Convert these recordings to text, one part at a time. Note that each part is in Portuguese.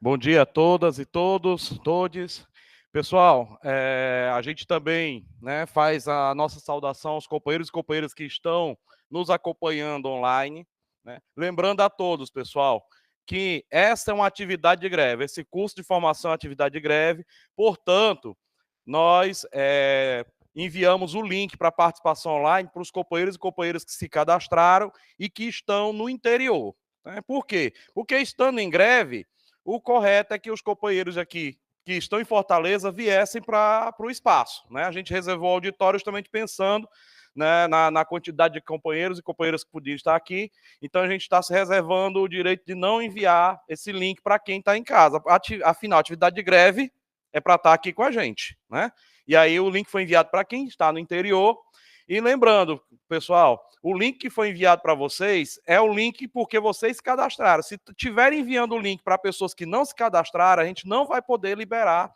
Bom dia a todas e todos, todes. Pessoal, a gente também, né, faz a nossa saudação aos companheiros e companheiras que estão nos acompanhando online, né? Lembrando a todos, pessoal, que essa é uma atividade de greve, esse curso de formação é atividade de greve, portanto, nós enviamos o link para participação online para os companheiros e companheiras que se cadastraram e que estão no interior. Né? Por quê? Porque estando em greve, o correto é que os companheiros aqui que estão em Fortaleza viessem para o espaço. Né? A gente reservou o auditório justamente pensando, né, na quantidade de companheiros e companheiras que podiam estar aqui. Então, a gente está se reservando o direito de não enviar esse link para quem está em casa. Afinal, a atividade de greve é para estar aqui com a gente. Né? E aí, o link foi enviado para quem está no interior. E lembrando, pessoal, o link que foi enviado para vocês é o link porque vocês se cadastraram. Se estiverem enviando o link para pessoas que não se cadastraram, a gente não vai poder liberar,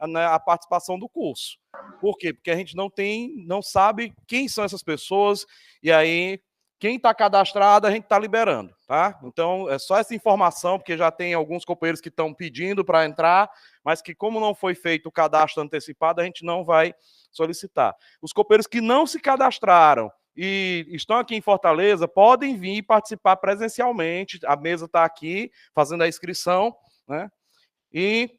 né, a participação do curso. Por quê? Porque a gente não sabe quem são essas pessoas, e aí quem está cadastrado a gente está liberando, tá? Então é só essa informação, porque já tem alguns companheiros que estão pedindo para entrar, mas que como não foi feito o cadastro antecipado, a gente não vai solicitar. Os companheiros que não se cadastraram e estão aqui em Fortaleza podem vir participar presencialmente. A mesa está aqui fazendo a inscrição, né? E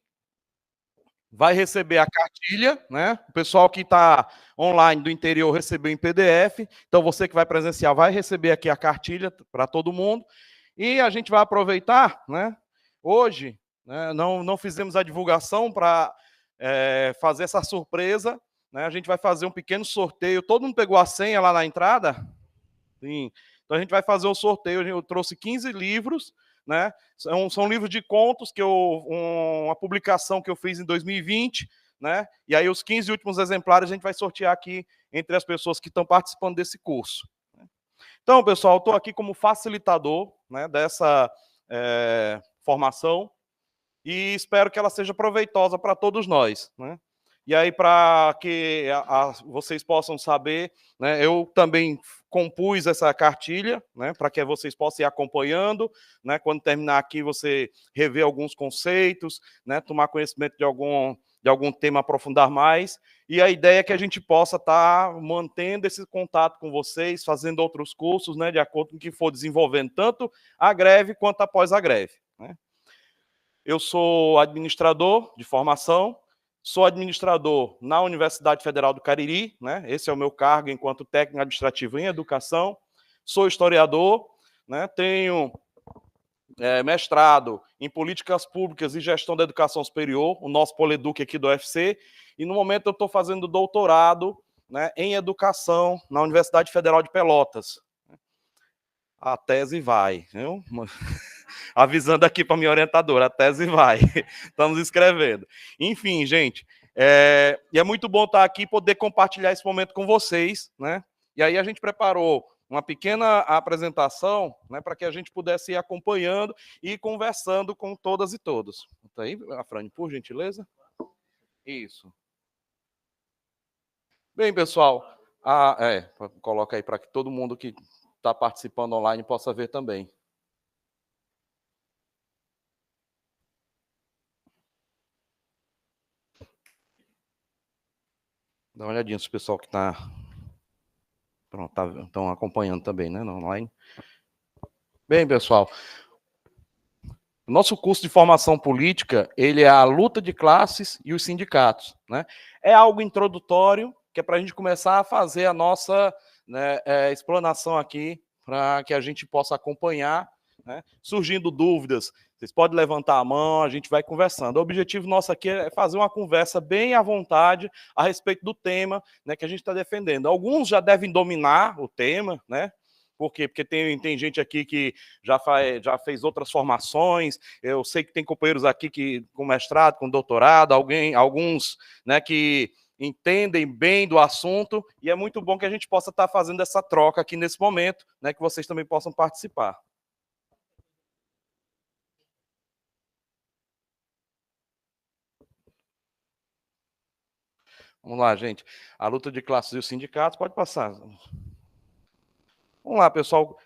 vai receber a cartilha, né? O pessoal que está online do interior recebeu em PDF. Então você que vai presencial vai receber aqui a cartilha para todo mundo. E a gente vai aproveitar, né? Hoje, né, não fizemos a divulgação para fazer essa surpresa. Né? A gente vai fazer um pequeno sorteio. Todo mundo pegou a senha lá na entrada? Sim. Então a gente vai fazer um sorteio. Eu trouxe 15 livros, né? São livros de contos uma publicação que eu fiz em 2020, né? E aí os 15 últimos exemplares a gente vai sortear aqui entre as pessoas que estão participando desse curso. Então, pessoal, eu estou aqui como facilitador, né, dessa formação e espero que ela seja proveitosa para todos nós, né? E aí, para que vocês possam saber, né, eu também compus essa cartilha, né, para que vocês possam ir acompanhando, né, quando terminar aqui você rever alguns conceitos, né, tomar conhecimento de algum tema, aprofundar mais, e a ideia é que a gente possa estar mantendo esse contato com vocês, fazendo outros cursos, né, de acordo com o que for desenvolvendo, tanto a greve quanto após a greve. Né. Eu sou administrador de formação, sou administrador na Universidade Federal do Cariri, né? Esse é o meu cargo enquanto técnico administrativo em educação. Sou historiador, né? Tenho mestrado em políticas públicas e gestão da educação superior, o nosso Poleduc aqui do UFC, e no momento eu estou fazendo doutorado, né, em educação na Universidade Federal de Pelotas. A tese vai, viu? Avisando aqui para minha orientadora, a tese vai. Estamos escrevendo. Enfim, gente, e é muito bom estar aqui e poder compartilhar esse momento com vocês, né? E aí a gente preparou uma pequena apresentação, né, para que a gente pudesse ir acompanhando e conversando com todas e todos. Tá aí, Afrânio, por gentileza? Isso. Bem, pessoal, coloca aí para que todo mundo que está participando online possa ver também. Dá uma olhadinha se o pessoal que está estão acompanhando também, né, no online. Bem, pessoal, o nosso curso de formação política, ele é a luta de classes e os sindicatos, né? É algo introdutório, que é para a gente começar a fazer a nossa, né, explanação aqui, para que a gente possa acompanhar, né? Surgindo dúvidas, vocês podem levantar a mão, a gente vai conversando. O objetivo nosso aqui é fazer uma conversa bem à vontade a respeito do tema, né, que a gente está defendendo. Alguns já devem dominar o tema, né? Por quê? Porque tem gente aqui que já fez outras formações, eu sei que tem companheiros aqui com mestrado, com doutorado, alguns, né, que entendem bem do assunto, e é muito bom que a gente possa estar fazendo essa troca aqui nesse momento, né, que vocês também possam participar. Vamos lá, gente. A luta de classes e os sindicatos, pode passar. Vamos lá, pessoal.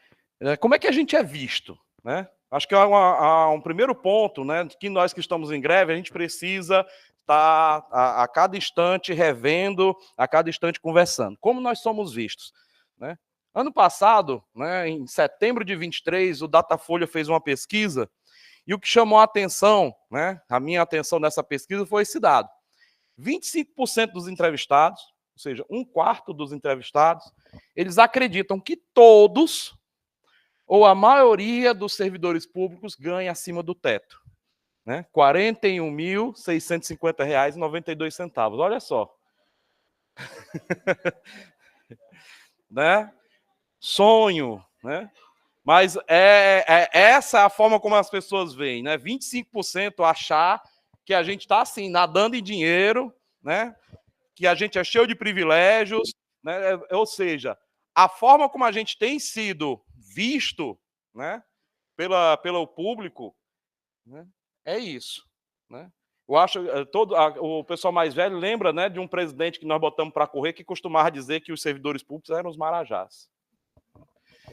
Como é que a gente é visto, né? Acho que é um primeiro ponto, né, que nós que estamos em greve, a gente precisa estar a cada instante revendo, a cada instante conversando. Como nós somos vistos, né? Ano passado, né, em setembro de 23, o Datafolha fez uma pesquisa e o que chamou a atenção, né, a minha atenção nessa pesquisa foi esse dado. 25% dos entrevistados, ou seja, um quarto dos entrevistados, eles acreditam que todos ou a maioria dos servidores públicos ganha acima do teto, né? R$ 41.650,92. Olha só. Né? Sonho, né? Mas essa é a forma como as pessoas veem, né? 25% achar que a gente está assim, nadando em dinheiro, né? Que a gente é cheio de privilégios, né? Ou seja, a forma como a gente tem sido visto, né? Pelo público, né? É isso, né? Eu acho o pessoal mais velho lembra, né, de um presidente que nós botamos para correr que costumava dizer que os servidores públicos eram os marajás.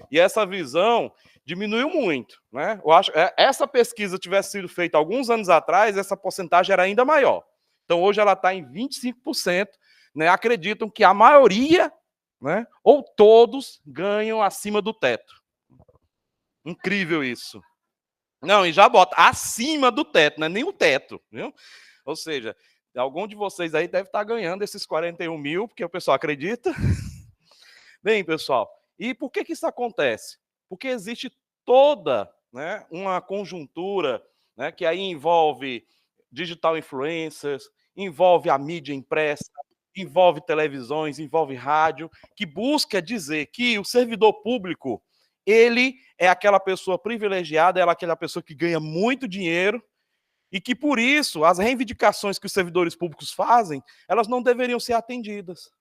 E essa visão diminuiu muito, né? Eu acho essa pesquisa tivesse sido feita alguns anos atrás, essa porcentagem era ainda maior. Então hoje ela está em 25%, né? Acreditam que a maioria, né, ou todos ganham acima do teto. Incrível isso. Não, e já bota acima do teto, não é nem o teto, viu? Ou seja, algum de vocês aí deve estar ganhando esses 41 mil, porque o pessoal acredita. Bem, pessoal, e por que isso acontece? Porque existe toda, né, uma conjuntura, né, que aí envolve digital influencers, envolve a mídia impressa, envolve televisões, envolve rádio, que busca dizer que o servidor público, ele é aquela pessoa privilegiada, ela é aquela pessoa que ganha muito dinheiro, e que, por isso, as reivindicações que os servidores públicos fazem, elas não deveriam ser atendidas.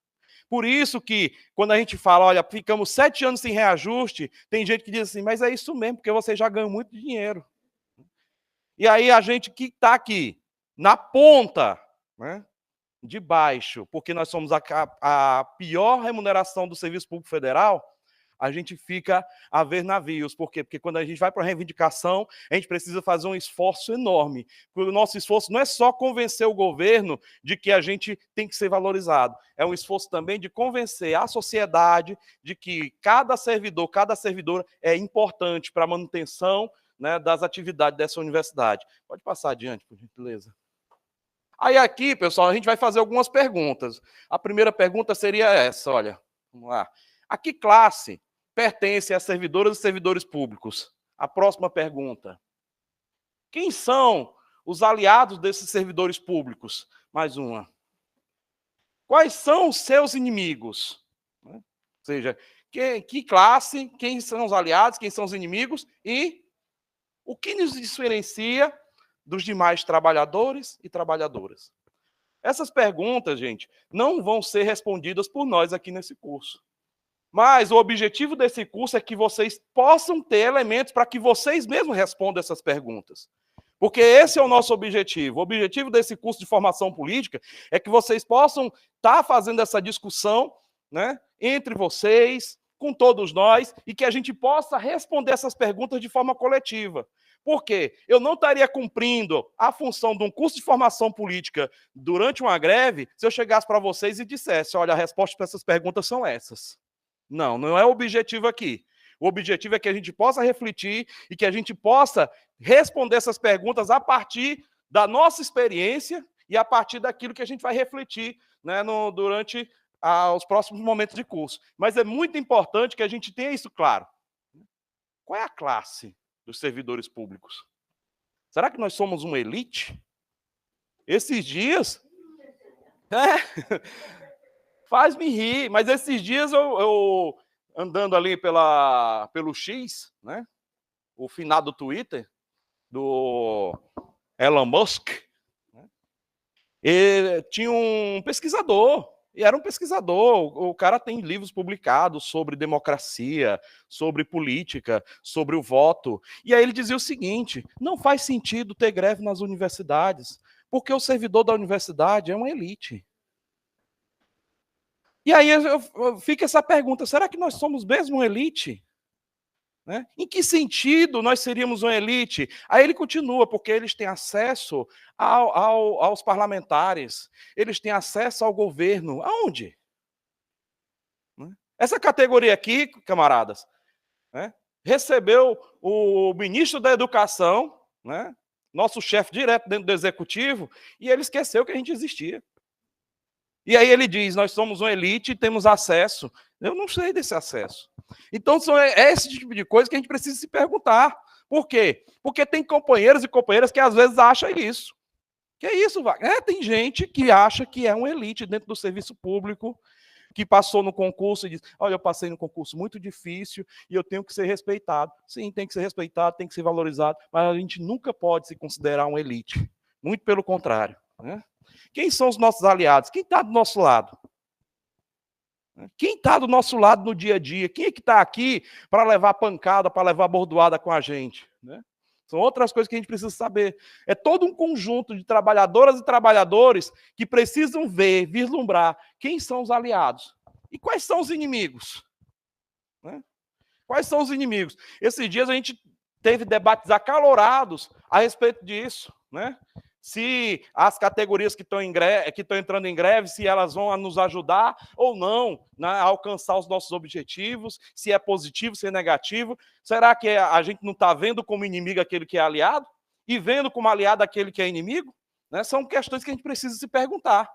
Por isso que, quando a gente fala, olha, ficamos 7 anos sem reajuste, tem gente que diz assim, mas é isso mesmo, porque você já ganhou muito dinheiro. E aí a gente que está aqui, na ponta, né, de baixo, porque nós somos a pior remuneração do Serviço Público Federal, a gente fica a ver navios. Por quê? Porque quando a gente vai para a reivindicação, a gente precisa fazer um esforço enorme. Porque o nosso esforço não é só convencer o governo de que a gente tem que ser valorizado. É um esforço também de convencer a sociedade de que cada servidor, cada servidora é importante para a manutenção, né, das atividades dessa universidade. Pode passar adiante, por gentileza. Aí aqui, pessoal, a gente vai fazer algumas perguntas. A primeira pergunta seria essa, olha, vamos lá. A que classe pertence às servidoras e servidores públicos? A próxima pergunta. Quem são os aliados desses servidores públicos? Mais uma. Quais são os seus inimigos? Ou seja, que classe, quem são os aliados, quem são os inimigos e o que nos diferencia dos demais trabalhadores e trabalhadoras? Essas perguntas, gente, não vão ser respondidas por nós aqui nesse curso. Mas o objetivo desse curso é que vocês possam ter elementos para que vocês mesmos respondam essas perguntas. Porque esse é o nosso objetivo. O objetivo desse curso de formação política é que vocês possam estar fazendo essa discussão, né, entre vocês, com todos nós, e que a gente possa responder essas perguntas de forma coletiva. Por quê? Eu não estaria cumprindo a função de um curso de formação política durante uma greve se eu chegasse para vocês e dissesse, olha, a resposta para essas perguntas são essas. Não, não é o objetivo aqui. O objetivo é que a gente possa refletir e que a gente possa responder essas perguntas a partir da nossa experiência e a partir daquilo que a gente vai refletir, né, durante os próximos momentos de curso. Mas é muito importante que a gente tenha isso claro. Qual é a classe dos servidores públicos? Será que nós somos uma elite? Esses dias... faz-me rir, mas esses dias eu andando ali pelo X, né, o finado Twitter, do Elon Musk, né, e tinha um pesquisador, e era um pesquisador, o cara tem livros publicados sobre democracia, sobre política, sobre o voto, e aí ele dizia o seguinte, não faz sentido ter greve nas universidades, porque o servidor da universidade é uma elite. E aí fica essa pergunta, será que nós somos mesmo uma elite? Né? Em que sentido nós seríamos uma elite? Aí ele continua, porque eles têm acesso aos parlamentares, eles têm acesso ao governo. Aonde? Né? Essa categoria aqui, camaradas, né, recebeu o ministro da Educação, né, nosso chefe direto dentro do executivo, e ele esqueceu que a gente existia. E aí ele diz, nós somos uma elite e temos acesso. Eu não sei desse acesso. Então, é esse tipo de coisa que a gente precisa se perguntar. Por quê? Porque tem companheiros e companheiras que às vezes acham isso. Que é isso, Wagner? Tem gente que acha que é uma elite dentro do serviço público, que passou no concurso e diz, olha, eu passei num concurso muito difícil e eu tenho que ser respeitado. Sim, tem que ser respeitado, tem que ser valorizado, mas a gente nunca pode se considerar uma elite. Muito pelo contrário. Né? Quem são os nossos aliados? Quem está do nosso lado? Quem está do nosso lado no dia a dia? Quem é que está aqui para levar pancada, para levar bordoada com a gente? Né? São outras coisas que a gente precisa saber. É todo um conjunto de trabalhadoras e trabalhadores que precisam ver, vislumbrar quem são os aliados e quais são os inimigos. Né? Quais são os inimigos? Esses dias a gente teve debates acalorados a respeito disso. Né? Se as categorias que estão entrando em greve, se elas vão nos ajudar ou não, né, a alcançar os nossos objetivos, se é positivo, se é negativo. Será que a gente não está vendo como inimigo aquele que é aliado? E vendo como aliado aquele que é inimigo? Né? São questões que a gente precisa se perguntar.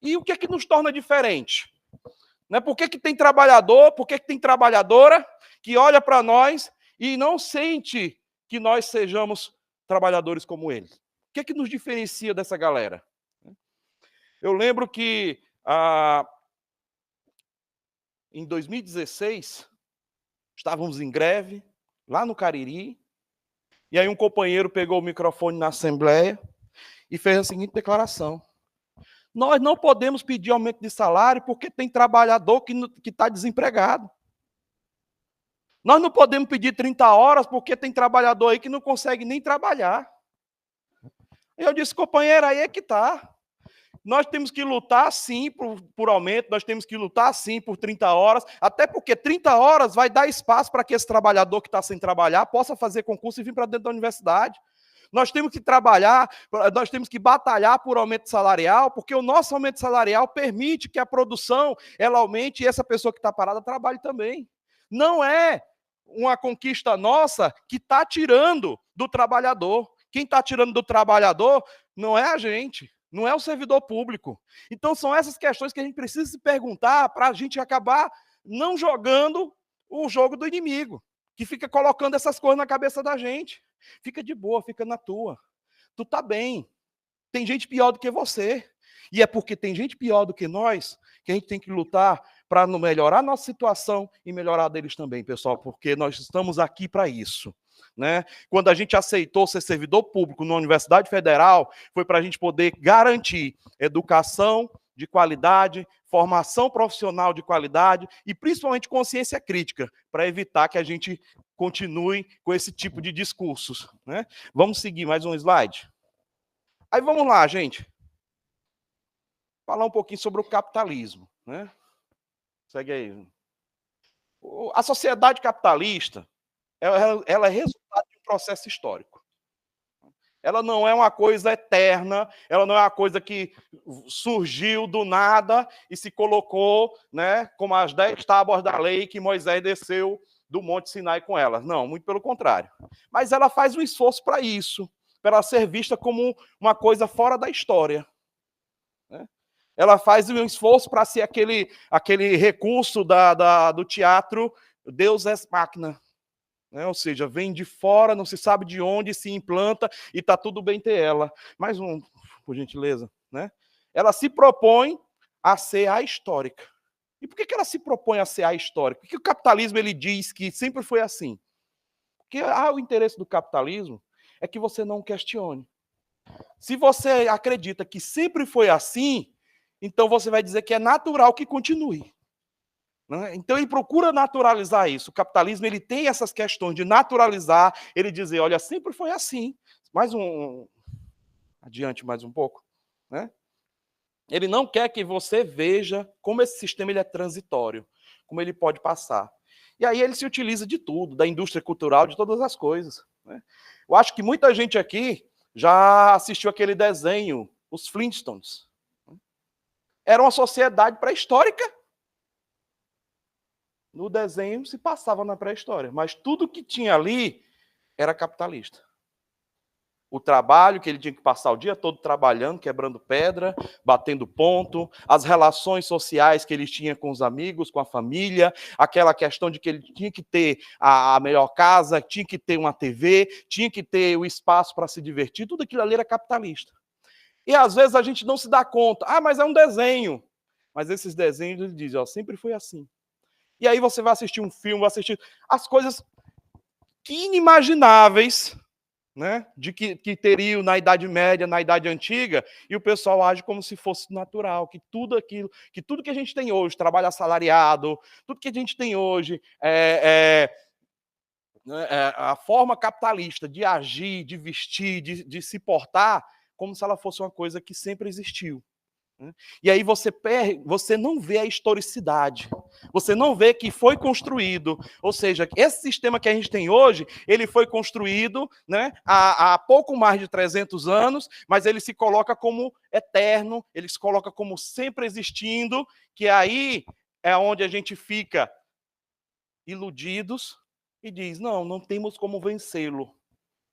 E o que é que nos torna diferente? Né? Por que tem trabalhador, por que tem trabalhadora que olha para nós e não sente que nós sejamos trabalhadores como eles? O que é que nos diferencia dessa galera? Eu lembro que em 2016, estávamos em greve, lá no Cariri, e aí um companheiro pegou o microfone na Assembleia e fez a seguinte declaração: nós não podemos pedir aumento de salário porque tem trabalhador que está desempregado. Nós não podemos pedir 30 horas porque tem trabalhador aí que não consegue nem trabalhar. Eu disse, companheiro, aí é que está. Nós temos que lutar, sim, por aumento, nós temos que lutar, sim, por 30 horas, até porque 30 horas vai dar espaço para que esse trabalhador que está sem trabalhar possa fazer concurso e vir para dentro da universidade. Nós temos que trabalhar, nós temos que batalhar por aumento salarial, porque o nosso aumento salarial permite que a produção ela aumente e essa pessoa que está parada trabalhe também. Não é uma conquista nossa que está tirando do trabalhador. Quem está tirando do trabalhador não é a gente, não é o servidor público. Então, são essas questões que a gente precisa se perguntar para a gente acabar não jogando o jogo do inimigo, que fica colocando essas coisas na cabeça da gente. Fica de boa, fica na tua. Tu tá bem. Tem gente pior do que você. E é porque tem gente pior do que nós que a gente tem que lutar para melhorar a nossa situação e melhorar a deles também, pessoal, porque nós estamos aqui para isso. Né? Quando a gente aceitou ser servidor público na Universidade Federal, foi para a gente poder garantir educação de qualidade, formação profissional de qualidade e principalmente consciência crítica, para evitar que a gente continue com esse tipo de discursos. Né? Vamos seguir mais um slide? Aí vamos lá, gente. Falar um pouquinho sobre o capitalismo. Né? Segue aí. A sociedade capitalista, ela é resultado de um processo histórico. Ela não é uma coisa eterna, ela não é uma coisa que surgiu do nada e se colocou, né, como as 10 tábuas da lei que Moisés desceu do Monte Sinai com elas. Não, muito pelo contrário. Mas ela faz um esforço para isso, para ela ser vista como uma coisa fora da história. Né? Ela faz um esforço para ser aquele recurso do teatro Deus ex machina. Né? Ou seja, vem de fora, não se sabe de onde, se implanta e está tudo bem ter ela. Mais um, por gentileza. Né? Ela se propõe a ser a histórica. E por que ela se propõe a ser a histórica? Porque o capitalismo ele diz que sempre foi assim. Porque o interesse do capitalismo é que você não questione. Se você acredita que sempre foi assim, então você vai dizer que é natural que continue. Então ele procura naturalizar isso. O capitalismo ele tem essas questões de naturalizar, ele dizer, olha, sempre foi assim. Mais adiante mais um pouco. Né? Ele não quer que você veja como esse sistema ele é transitório, como ele pode passar. E aí ele se utiliza de tudo, da indústria cultural, de todas as coisas. Né? Eu acho que muita gente aqui já assistiu aquele desenho, os Flintstones. Era uma sociedade pré-histórica. No desenho se passava na pré-história, mas tudo que tinha ali era capitalista. O trabalho que ele tinha que passar o dia todo trabalhando, quebrando pedra, batendo ponto, as relações sociais que ele tinha com os amigos, com a família, aquela questão de que ele tinha que ter a melhor casa, tinha que ter uma TV, tinha que ter o espaço para se divertir, tudo aquilo ali era capitalista. E às vezes a gente não se dá conta, mas é um desenho. Mas esses desenhos, ele diz, sempre foi assim. E aí você vai assistir um filme, vai assistir as coisas que inimagináveis, né, de que teriam na Idade Média, na Idade Antiga, e o pessoal age como se fosse natural, que tudo aquilo, que tudo que a gente tem hoje, trabalho assalariado, tudo que a gente tem hoje, a forma capitalista de agir, de vestir, de se portar, como se ela fosse uma coisa que sempre existiu. E aí você não vê a historicidade, você não vê que foi construído, ou seja, esse sistema que a gente tem hoje, ele foi construído, né, há pouco mais de 300 anos, mas ele se coloca como eterno, ele se coloca como sempre existindo, que aí é onde a gente fica iludidos e diz, não temos como vencê-lo.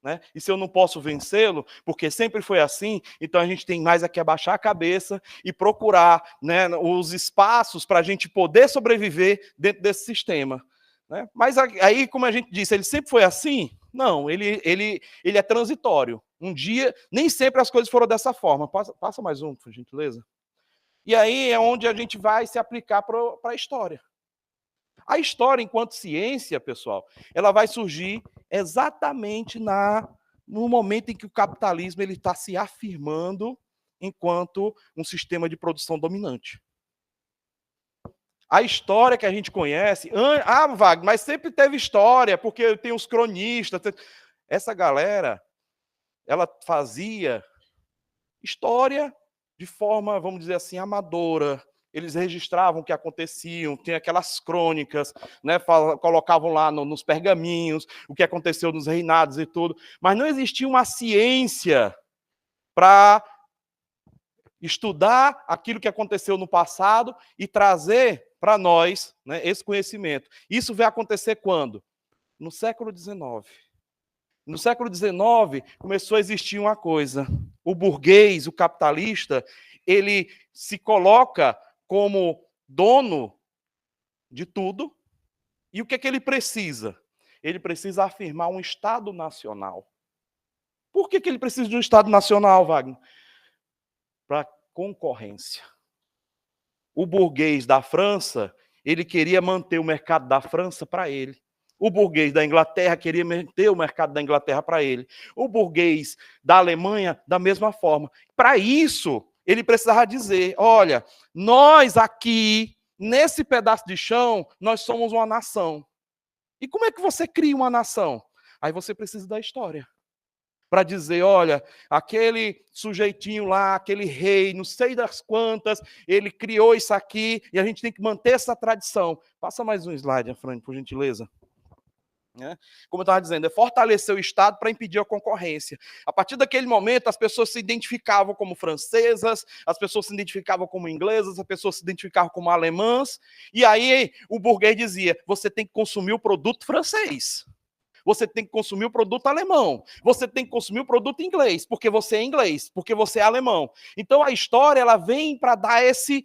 Né? E se eu não posso vencê-lo, porque sempre foi assim, então a gente tem mais aqui abaixar a cabeça e procurar, né, os espaços para a gente poder sobreviver dentro desse sistema. Né? Mas aí, como a gente disse, ele sempre foi assim? Não, ele é transitório. Um dia, nem sempre as coisas foram dessa forma. Passa mais um, por gentileza. E aí é onde a gente vai se aplicar para a história. A história, enquanto ciência, pessoal, ela vai surgir exatamente no momento em que o capitalismo está se afirmando enquanto um sistema de produção dominante. A história que a gente conhece... Wagner, mas sempre teve história, porque tem os cronistas. Essa galera, ela fazia história de forma, vamos dizer assim, amadora. Eles registravam o que acontecia, tem aquelas crônicas, né, colocavam lá nos pergaminhos o que aconteceu nos reinados e tudo, mas não existia uma ciência para estudar aquilo que aconteceu no passado e trazer para nós, né, esse conhecimento. Isso vai acontecer quando? No século XIX. No século XIX, começou a existir uma coisa. O burguês, o capitalista, ele se coloca como dono de tudo. E o que é que ele precisa? Ele precisa afirmar um Estado nacional. Por que ele precisa de um Estado nacional, Wagner? Para concorrência. O burguês da França, ele queria manter o mercado da França para ele. O burguês da Inglaterra queria manter o mercado da Inglaterra para ele. O burguês da Alemanha, da mesma forma. Para isso, ele precisava dizer, olha, nós aqui, nesse pedaço de chão, nós somos uma nação. E como é que você cria uma nação? Aí você precisa da história. Para dizer, olha, aquele sujeitinho lá, aquele rei, não sei das quantas, ele criou isso aqui e a gente tem que manter essa tradição. Passa mais um slide, Afrânio, por gentileza. Como eu estava dizendo, é fortalecer o Estado para impedir a concorrência. A partir daquele momento, as pessoas se identificavam como francesas, as pessoas se identificavam como inglesas, as pessoas se identificavam como alemãs, e aí o burguês dizia, você tem que consumir o produto francês. Você tem que consumir o produto alemão. Você tem que consumir o produto inglês, porque você é inglês, porque você é alemão. Então a história ela vem para dar esse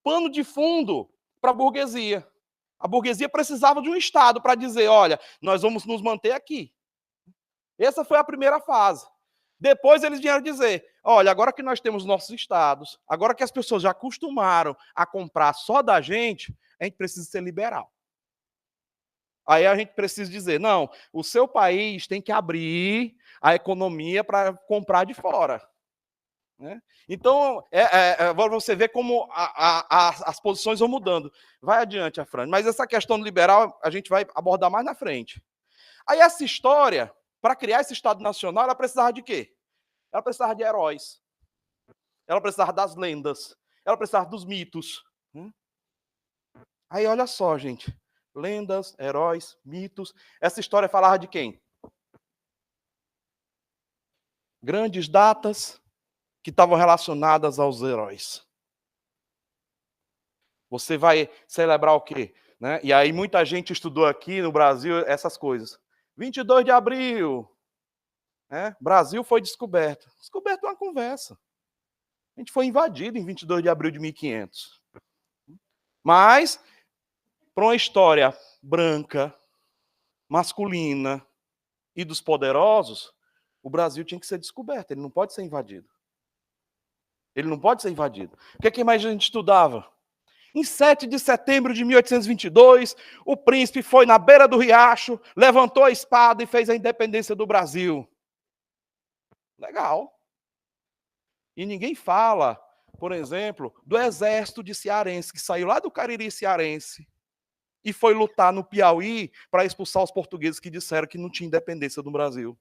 pano de fundo para a burguesia. A burguesia precisava de um Estado para dizer, olha, nós vamos nos manter aqui. Essa foi a primeira fase. Depois eles vieram dizer, olha, agora que nós temos nossos estados, agora que as pessoas já acostumaram a comprar só da gente, a gente precisa ser liberal. Aí a gente precisa dizer, não, o seu país tem que abrir a economia para comprar de fora. Né? Então, você vê como as posições vão mudando. Vai adiante, Afrânio. Mas essa questão liberal a gente vai abordar mais na frente. Aí essa história, para criar esse Estado Nacional, ela precisava de quê? Ela precisava de heróis. Ela precisava das lendas. Ela precisava dos mitos. Aí olha só, gente. lendas, heróis, mitos. Essa história falava de quem? Grandes datas que estavam relacionadas aos heróis. Você vai celebrar o quê? Né? E aí muita gente estudou aqui no Brasil essas coisas. 22 de abril, né? Brasil foi descoberto. Descoberto é uma conversa. A gente foi invadido em 22 de abril de 1500. Mas, para uma história branca, masculina e dos poderosos, o Brasil tinha que ser descoberto, ele não pode ser invadido. Ele não pode ser invadido. O que mais a gente estudava? Em 7 de setembro de 1822, o príncipe foi na beira do riacho, levantou a espada e fez a independência do Brasil. Legal. E ninguém fala, por exemplo, do exército de cearense, que saiu lá do Cariri cearense e foi lutar no Piauí para expulsar os portugueses que disseram que não tinha independência do Brasil.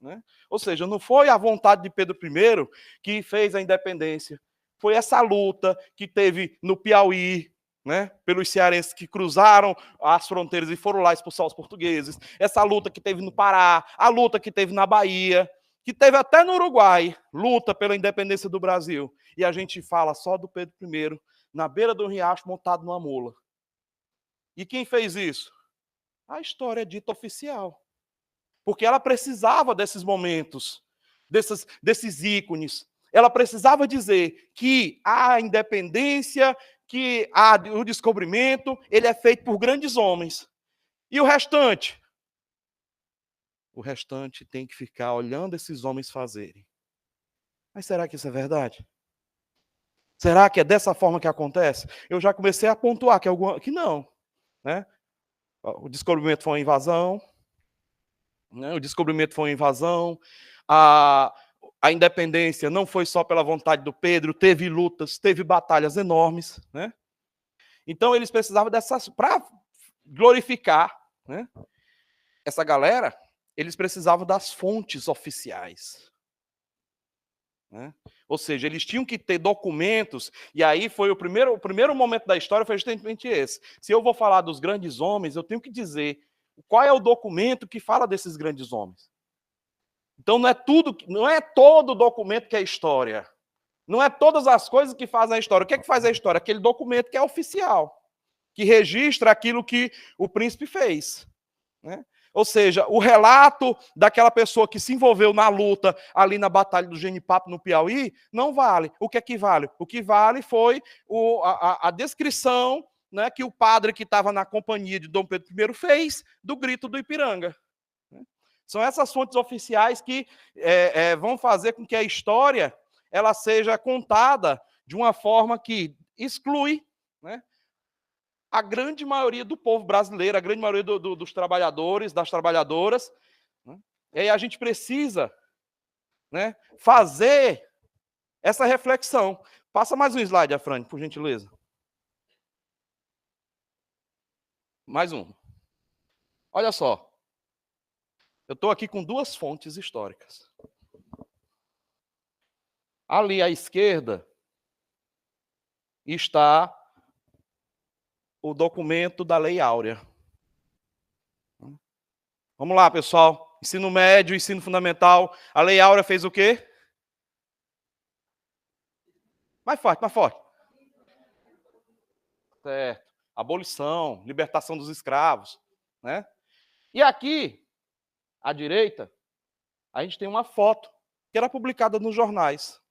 Né? Ou seja, não foi a vontade de Pedro I que fez a independência. Foi essa luta que teve no Piauí, né, pelos cearenses que cruzaram as fronteiras e foram lá expulsar os portugueses. Essa luta que teve no Pará, a luta que teve na Bahia, que teve até no Uruguai, luta pela independência do Brasil. E a gente fala só do Pedro I, na beira do riacho, montado numa mula. E quem fez isso? A história é dita oficial. Porque ela precisava desses momentos, desses ícones. Ela precisava dizer que a independência, que o descobrimento, ele é feito por grandes homens. E o restante? O restante tem que ficar olhando esses homens fazerem. Mas será que isso é verdade? Será que é dessa forma que acontece? Eu já comecei a pontuar que não. Né? O descobrimento foi uma invasão. Né? O descobrimento foi uma invasão. A independência não foi só pela vontade do Pedro, teve lutas, teve batalhas enormes. Né? Então, eles precisavam dessas. Para glorificar, né, essa galera, eles precisavam das fontes oficiais. Né? Ou seja, eles tinham que ter documentos, e aí foi o primeiro momento da história foi justamente esse. Se eu vou falar dos grandes homens, eu tenho que dizer qual é o documento que fala desses grandes homens. Então não é todo documento que é história. Não é todas as coisas que fazem a história. O que é que faz a história? Aquele documento que é oficial, que registra aquilo que o príncipe fez. Né? Ou seja, o relato daquela pessoa que se envolveu na luta ali na Batalha do Genipapo, no Piauí, não vale. O que é que vale? O que vale foi a descrição, né, que o padre que estava na companhia de Dom Pedro I fez do grito do Ipiranga. São essas fontes oficiais que vão fazer com que a história ela seja contada de uma forma que exclui, né, a grande maioria do povo brasileiro, a grande maioria dos trabalhadores, das trabalhadoras. Né? E aí a gente precisa, né, fazer essa reflexão. Passa mais um slide, Afrânio, por gentileza. Mais um. Olha só. Eu estou aqui com duas fontes históricas. Ali à esquerda está o documento da Lei Áurea. Vamos lá, pessoal. Ensino médio, ensino fundamental. A Lei Áurea fez o quê? Mais forte, mais forte. Certo. Abolição, libertação dos escravos. Né? E aqui, à direita, a gente tem uma foto que era publicada nos jornais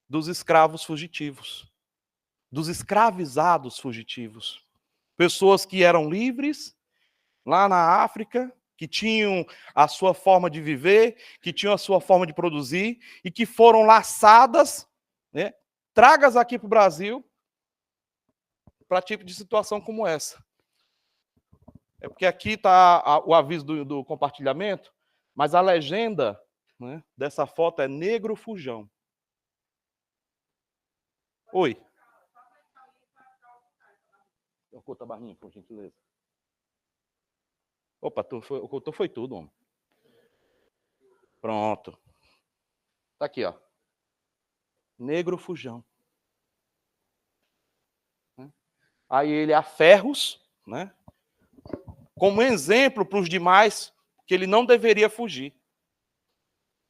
dos escravos fugitivos, dos escravizados fugitivos. Pessoas que eram livres lá na África, que tinham a sua forma de viver, que tinham a sua forma de produzir e que foram laçadas, né, tragas aqui para o Brasil para tipo de situação como essa. É porque aqui está o aviso do compartilhamento, mas a legenda, né, dessa foto é negro fujão. Oi. Oculta a barrinha, por gentileza. Opa, ocultou foi tudo, homem. Pronto. Tá aqui, ó. Negro fujão. Aí ele a ferros, né? Como exemplo para os demais, que ele não deveria fugir.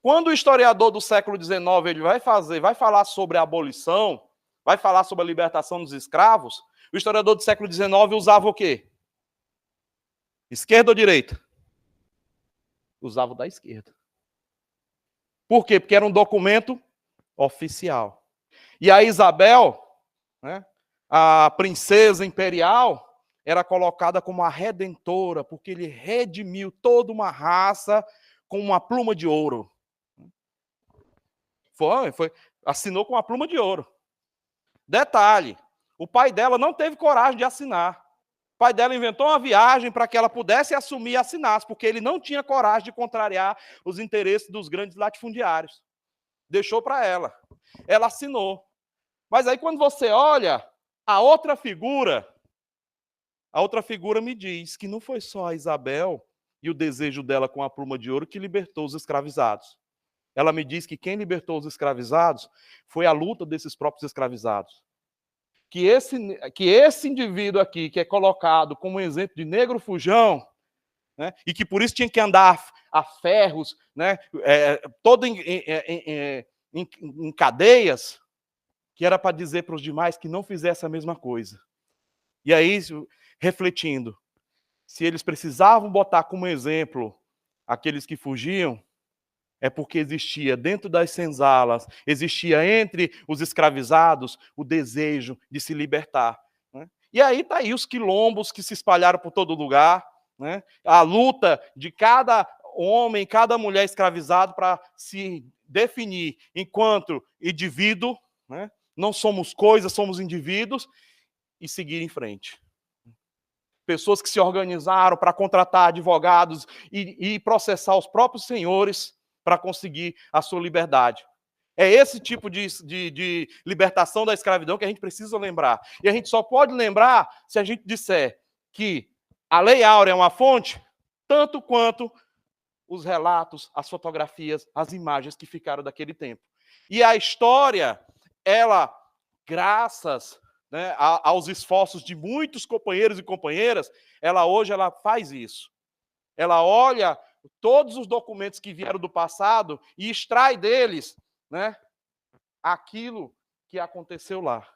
Quando o historiador do século XIX ele vai falar sobre a abolição, vai falar sobre a libertação dos escravos, o historiador do século XIX usava o quê? Esquerda ou direita? Usava o da esquerda. Por quê? Porque era um documento oficial. E a Isabel, né, a princesa imperial, era colocada como a redentora, porque ele redimiu toda uma raça com uma pluma de ouro. Assinou com uma pluma de ouro. Detalhe, o pai dela não teve coragem de assinar. O pai dela inventou uma viagem para que ela pudesse assumir e assinasse, porque ele não tinha coragem de contrariar os interesses dos grandes latifundiários. Deixou para ela. Ela assinou. Mas aí quando você olha a outra figura me diz que não foi só a Isabel e o desejo dela com a pluma de ouro que libertou os escravizados. Ela me diz que quem libertou os escravizados foi a luta desses próprios escravizados. Que esse indivíduo aqui, que é colocado como exemplo de negro fujão, né, e que por isso tinha que andar a ferros, né, todo em cadeias, que era para dizer para os demais que não fizesse a mesma coisa. E aí, refletindo, se eles precisavam botar como exemplo aqueles que fugiam, é porque existia dentro das senzalas, existia entre os escravizados o desejo de se libertar. Né? E aí está aí os quilombos que se espalharam por todo lugar, né? A luta de cada homem, cada mulher escravizado para se definir enquanto indivíduo, né? Não somos coisas, somos indivíduos, e seguir em frente. Pessoas que se organizaram para contratar advogados e processar os próprios senhores para conseguir a sua liberdade. É esse tipo de libertação da escravidão que a gente precisa lembrar. E a gente só pode lembrar se a gente disser que a Lei Áurea é uma fonte, tanto quanto os relatos, as fotografias, as imagens que ficaram daquele tempo. E a história, ela, graças, né, aos esforços de muitos companheiros e companheiras, hoje ela faz isso. Ela olha todos os documentos que vieram do passado e extrai deles, né, aquilo que aconteceu lá.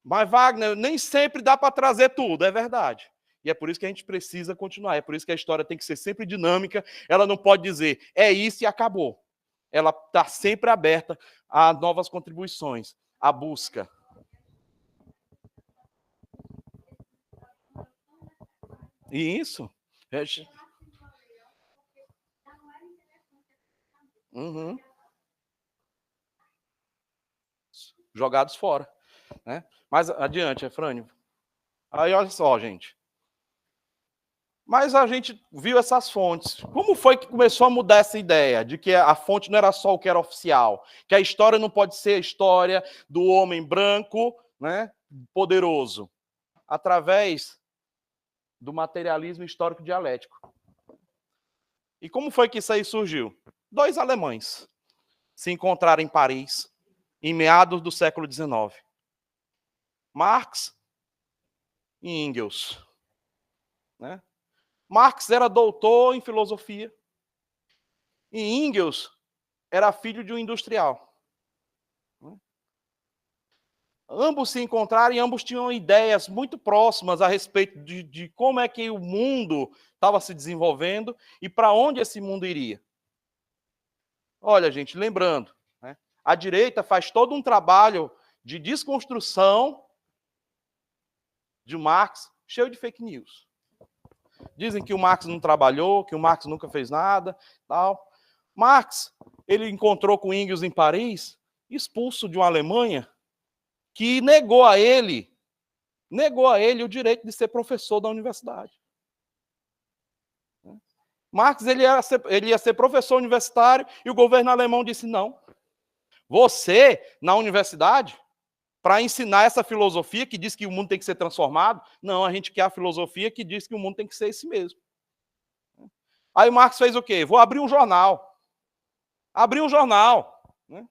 Mas, Wagner, nem sempre dá para trazer tudo, é verdade. E é por isso que a gente precisa continuar. É por isso que a história tem que ser sempre dinâmica. Ela não pode dizer, é isso e acabou. Ela está sempre aberta a novas contribuições, a busca. E isso. Uhum. Jogados fora. Né? Mas adiante, Efrânio. Aí olha só, gente. Mas a gente viu essas fontes. Como foi que começou a mudar essa ideia de que a fonte não era só o que era oficial? Que a história não pode ser a história do homem branco, né, poderoso. Através do materialismo histórico dialético. E como foi que isso aí surgiu? 2 alemães se encontraram em Paris, em meados do século XIX. Marx e Engels. Né? Marx era doutor em filosofia. E Engels era filho de um industrial. Ambos se encontraram e ambos tinham ideias muito próximas a respeito de como é que o mundo estava se desenvolvendo e para onde esse mundo iria. Olha, gente, lembrando, né, a direita faz todo um trabalho de desconstrução de Marx cheio de fake news. Dizem que o Marx não trabalhou, que o Marx nunca fez nada, tal. Marx, ele encontrou com Engels em Paris, expulso de uma Alemanha, que negou a ele o direito de ser professor da universidade. Marx ele ia ser professor universitário e o governo alemão disse não. Você, na universidade, para ensinar essa filosofia que diz que o mundo tem que ser transformado, não, a gente quer a filosofia que diz que o mundo tem que ser esse mesmo. Aí Marx fez o quê? Vou abrir um jornal. Abriu um jornal. Né?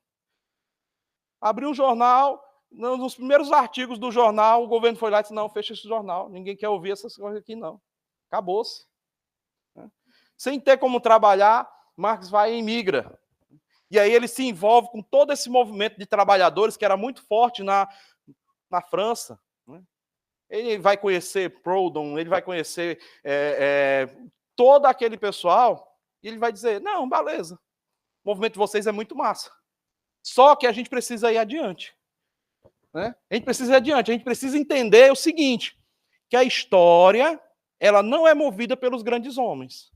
Abriu um jornal Nos primeiros artigos do jornal, o governo foi lá e disse, não, fecha esse jornal, ninguém quer ouvir essas coisas aqui, não. Acabou-se. Sem ter como trabalhar, Marx vai e imigra. E aí ele se envolve com todo esse movimento de trabalhadores que era muito forte na França. Ele vai conhecer Proudhon, ele vai conhecer todo aquele pessoal, e ele vai dizer, não, beleza, o movimento de vocês é muito massa. Só que a gente precisa ir adiante. Né? A gente precisa ir adiante, a gente precisa entender o seguinte, que a história, ela não é movida pelos grandes homens.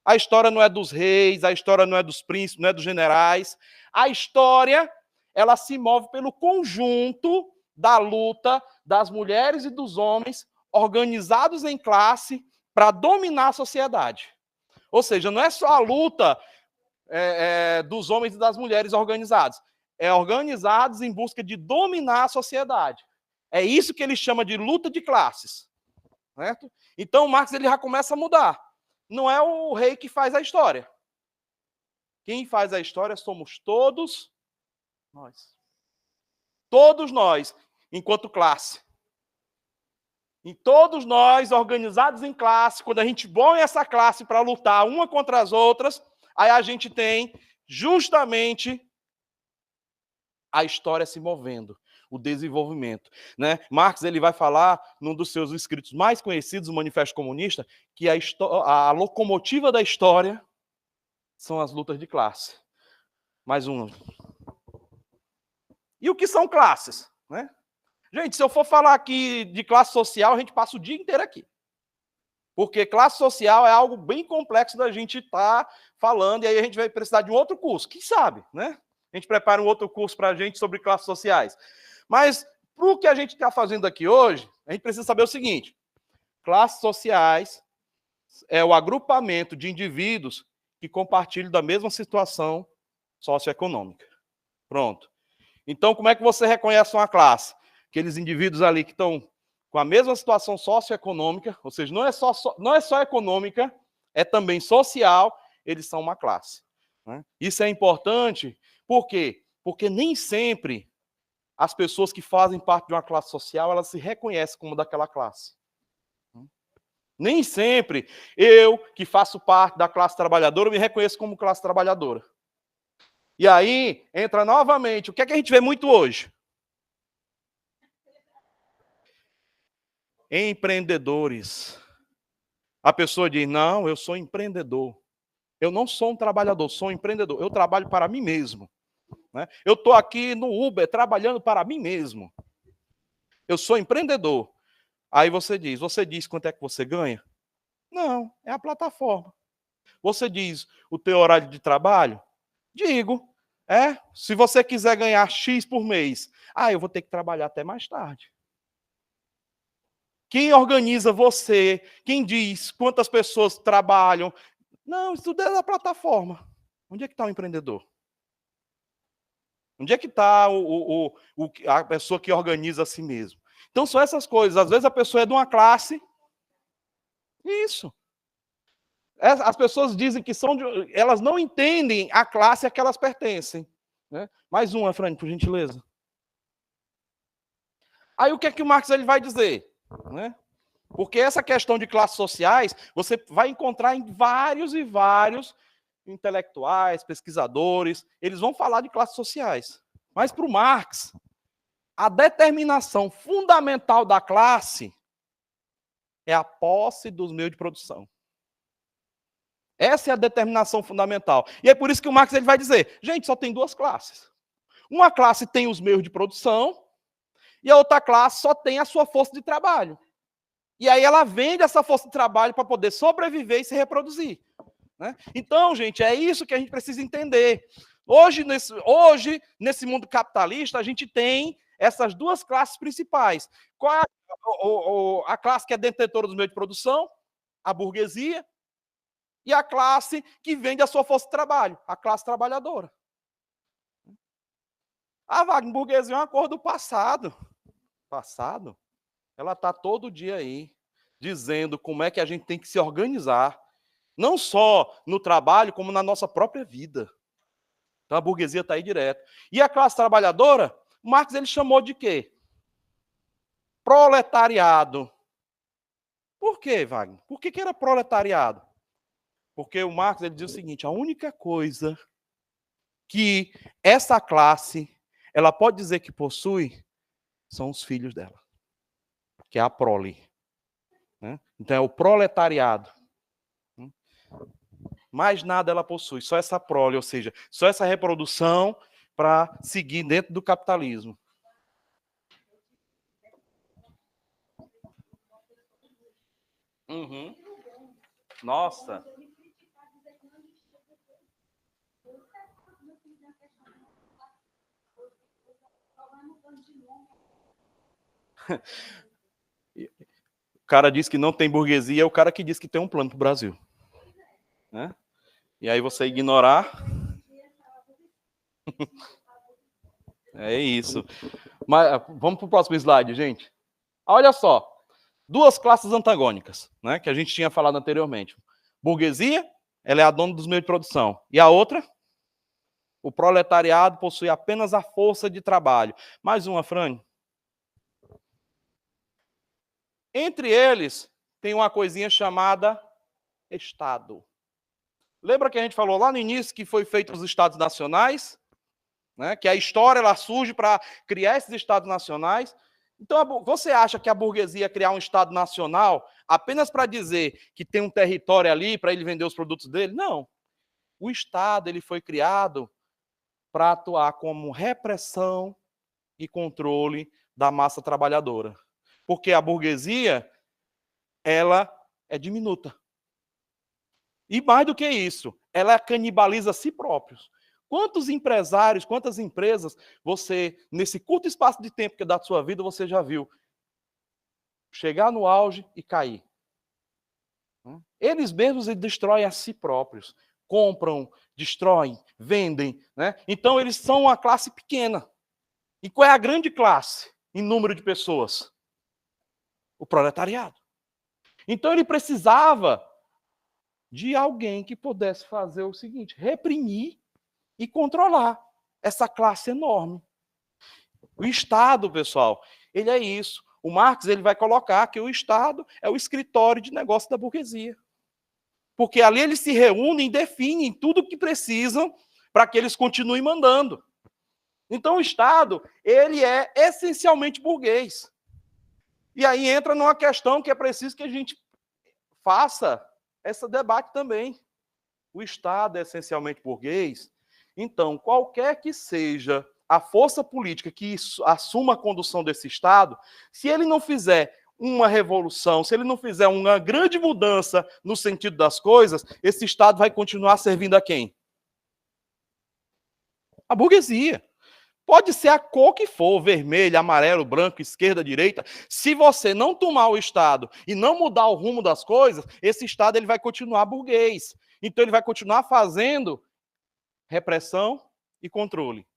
A história não é dos reis, a história não é dos príncipes, não é dos generais. A história, ela se move pelo conjunto da luta das mulheres e dos homens organizados em classe para dominar a sociedade. Ou seja, não é só a luta dos homens e das mulheres organizados. É organizados em busca de dominar a sociedade. É isso que ele chama de luta de classes. Certo? Então, Marx ele já começa a mudar. Não é o rei que faz a história. Quem faz a história somos todos nós. Todos nós, enquanto classe. E todos nós, organizados em classe, quando a gente põe essa classe para lutar uma contra as outras, aí a gente tem justamente a história se movendo, o desenvolvimento. Né? Marx ele vai falar, num dos seus escritos mais conhecidos, o Manifesto Comunista, que a locomotiva da história são as lutas de classe. Mais uma. E o que são classes? Né? Gente, se eu for falar aqui de classe social, a gente passa o dia inteiro aqui. Porque classe social é algo bem complexo da gente estar falando, e aí a gente vai precisar de um outro curso, quem sabe, né? A gente prepara um outro curso para a gente sobre classes sociais. Mas, para o que a gente está fazendo aqui hoje, a gente precisa saber o seguinte, classes sociais é o agrupamento de indivíduos que compartilham da mesma situação socioeconômica. Pronto. Então, como é que você reconhece uma classe? Aqueles indivíduos ali que estão com a mesma situação socioeconômica, ou seja, não é só econômica, é também social, eles são uma classe. Né? Isso é importante, por quê? Porque nem sempre as pessoas que fazem parte de uma classe social, elas se reconhecem como daquela classe. Nem sempre eu, que faço parte da classe trabalhadora, me reconheço como classe trabalhadora. E aí, entra novamente, o que é que a gente vê muito hoje? Empreendedores. A pessoa diz, não, eu sou empreendedor. Eu não sou um trabalhador, sou um empreendedor. Eu trabalho para mim mesmo. Né? Eu estou aqui no Uber trabalhando para mim mesmo. Eu sou empreendedor. Aí você diz quanto é que você ganha? Não, é a plataforma. Você diz o teu horário de trabalho? Digo. Se você quiser ganhar X por mês, eu vou ter que trabalhar até mais tarde. Quem organiza você? Quem diz quantas pessoas trabalham? Não, isso tudo é da plataforma. Onde é que está o empreendedor? Onde é que está a pessoa que organiza a si mesmo? Então, são essas coisas. Às vezes a pessoa é de uma classe. Isso. As pessoas dizem que elas não entendem a classe a que elas pertencem. Né? Mais uma, Fran, por gentileza. Aí o que é que o Marx ele vai dizer? Né? Porque essa questão de classes sociais, você vai encontrar em vários e vários intelectuais, pesquisadores, eles vão falar de classes sociais. Mas para o Marx, a determinação fundamental da classe é a posse dos meios de produção. Essa é a determinação fundamental. E é por isso que o Marx ele vai dizer, gente, só tem duas classes. Uma classe tem os meios de produção e a outra classe só tem a sua força de trabalho. E aí ela vende essa força de trabalho para poder sobreviver e se reproduzir. Né? Então, gente, é isso que a gente precisa entender. Hoje, nesse mundo capitalista, a gente tem essas duas classes principais. Qual é a classe que é detentora dos meios de produção? A burguesia. E a classe que vende a sua força de trabalho, a classe trabalhadora. A Wagner, burguesia é uma coisa do passado. Passado? Ela está todo dia aí, dizendo como é que a gente tem que se organizar, não só no trabalho, como na nossa própria vida. Então a burguesia está aí direto. E a classe trabalhadora? Marx ele chamou de quê? Proletariado. Por quê, Wagner? Por que era proletariado? Porque o Marx ele diz o seguinte: a única coisa que essa classe ela pode dizer que possui são os filhos dela, que é a prole. Né? Então é o proletariado. Mais nada ela possui, só essa prole, ou seja, só essa reprodução para seguir dentro do capitalismo. Uhum. Nossa. O cara diz que não tem burguesia, é o cara que diz que tem um plano para o Brasil. Né? E aí você ignorar... É isso. Mas vamos para o próximo slide, gente. Olha só. Duas classes antagônicas, né, que a gente tinha falado anteriormente. Burguesia, ela é a dona dos meios de produção. E a outra? O proletariado possui apenas a força de trabalho. Mais uma, Fran. Entre eles, tem uma coisinha chamada Estado. Lembra que a gente falou lá no início que foi feito os Estados Nacionais? Né, que a história ela surge para criar esses Estados Nacionais. Então, você acha que a burguesia ia criar um Estado nacional apenas para dizer que tem um território ali para ele vender os produtos dele? Não. O Estado ele foi criado para atuar como repressão e controle da massa trabalhadora. Porque a burguesia, ela é diminuta. E mais do que isso, ela canibaliza a si próprios. Quantos empresários, quantas empresas você, nesse curto espaço de tempo que é da sua vida, você já viu chegar no auge e cair? Eles mesmos destroem a si próprios. Compram, destroem, vendem. Né? Então, eles são uma classe pequena. E qual é a grande classe em número de pessoas? O proletariado. Então, ele precisava de alguém que pudesse fazer o seguinte, reprimir e controlar essa classe enorme. O Estado, pessoal, ele é isso. O Marx ele vai colocar que o Estado é o escritório de negócio da burguesia. Porque ali eles se reúnem e definem tudo o que precisam para que eles continuem mandando. Então o Estado, ele é essencialmente burguês. E aí entra numa questão que é preciso que a gente faça esse debate também. O Estado é essencialmente burguês, então qualquer que seja a força política que assuma a condução desse Estado, se ele não fizer uma revolução, se ele não fizer uma grande mudança no sentido das coisas, esse Estado vai continuar servindo a quem? A burguesia. Pode ser a cor que for, vermelho, amarelo, branco, esquerda, direita. Se você não tomar o Estado e não mudar o rumo das coisas, esse Estado ele vai continuar burguês. Então ele vai continuar fazendo repressão e controle.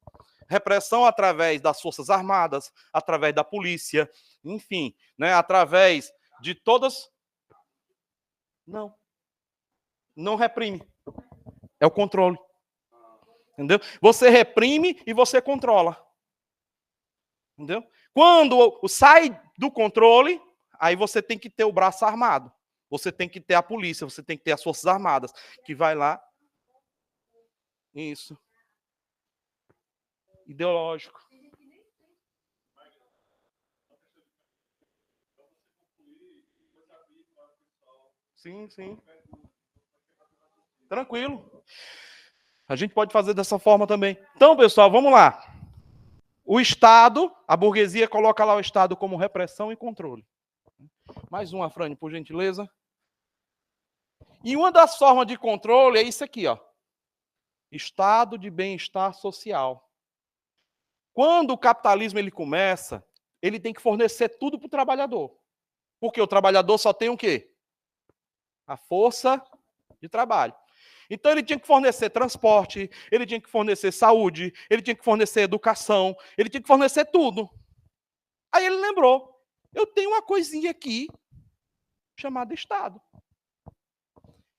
Repressão através das Forças Armadas, através da polícia, enfim, né, através de todas... Não. Não reprime. É o controle. Entendeu? Você reprime e você controla. Entendeu? Quando sai do controle, aí você tem que ter o braço armado. Você tem que ter a polícia, você tem que ter as Forças Armadas, que vai lá. Isso. Ideológico. Sim, sim. Tranquilo. A gente pode fazer dessa forma também. Então, pessoal, vamos lá. O Estado, a burguesia coloca lá o Estado como repressão e controle. Mais uma, Frane, por gentileza. E uma das formas de controle é isso aqui, ó. Estado de bem-estar social. Quando o capitalismo ele começa, ele tem que fornecer tudo para o trabalhador. Porque o trabalhador só tem o quê? A força de trabalho. Então ele tinha que fornecer transporte, ele tinha que fornecer saúde, ele tinha que fornecer educação, ele tinha que fornecer tudo. Aí ele lembrou, eu tenho uma coisinha aqui chamada Estado.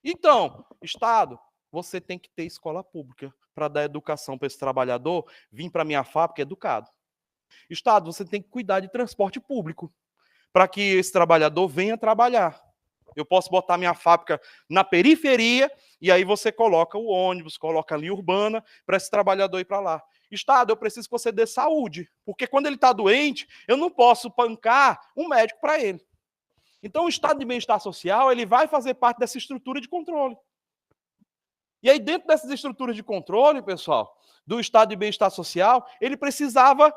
Então, Estado, você tem que ter escola pública para dar educação para esse trabalhador vir para a minha fábrica educado. Estado, você tem que cuidar de transporte público, para que esse trabalhador venha trabalhar. Eu posso botar minha fábrica na periferia, e aí você coloca o ônibus, coloca a linha urbana, para esse trabalhador ir para lá. Estado, eu preciso que você dê saúde, porque quando ele está doente, eu não posso bancar um médico para ele. Então, o estado de bem-estar social, ele vai fazer parte dessa estrutura de controle. E aí, dentro dessas estruturas de controle, pessoal, do estado de bem-estar social, ele precisava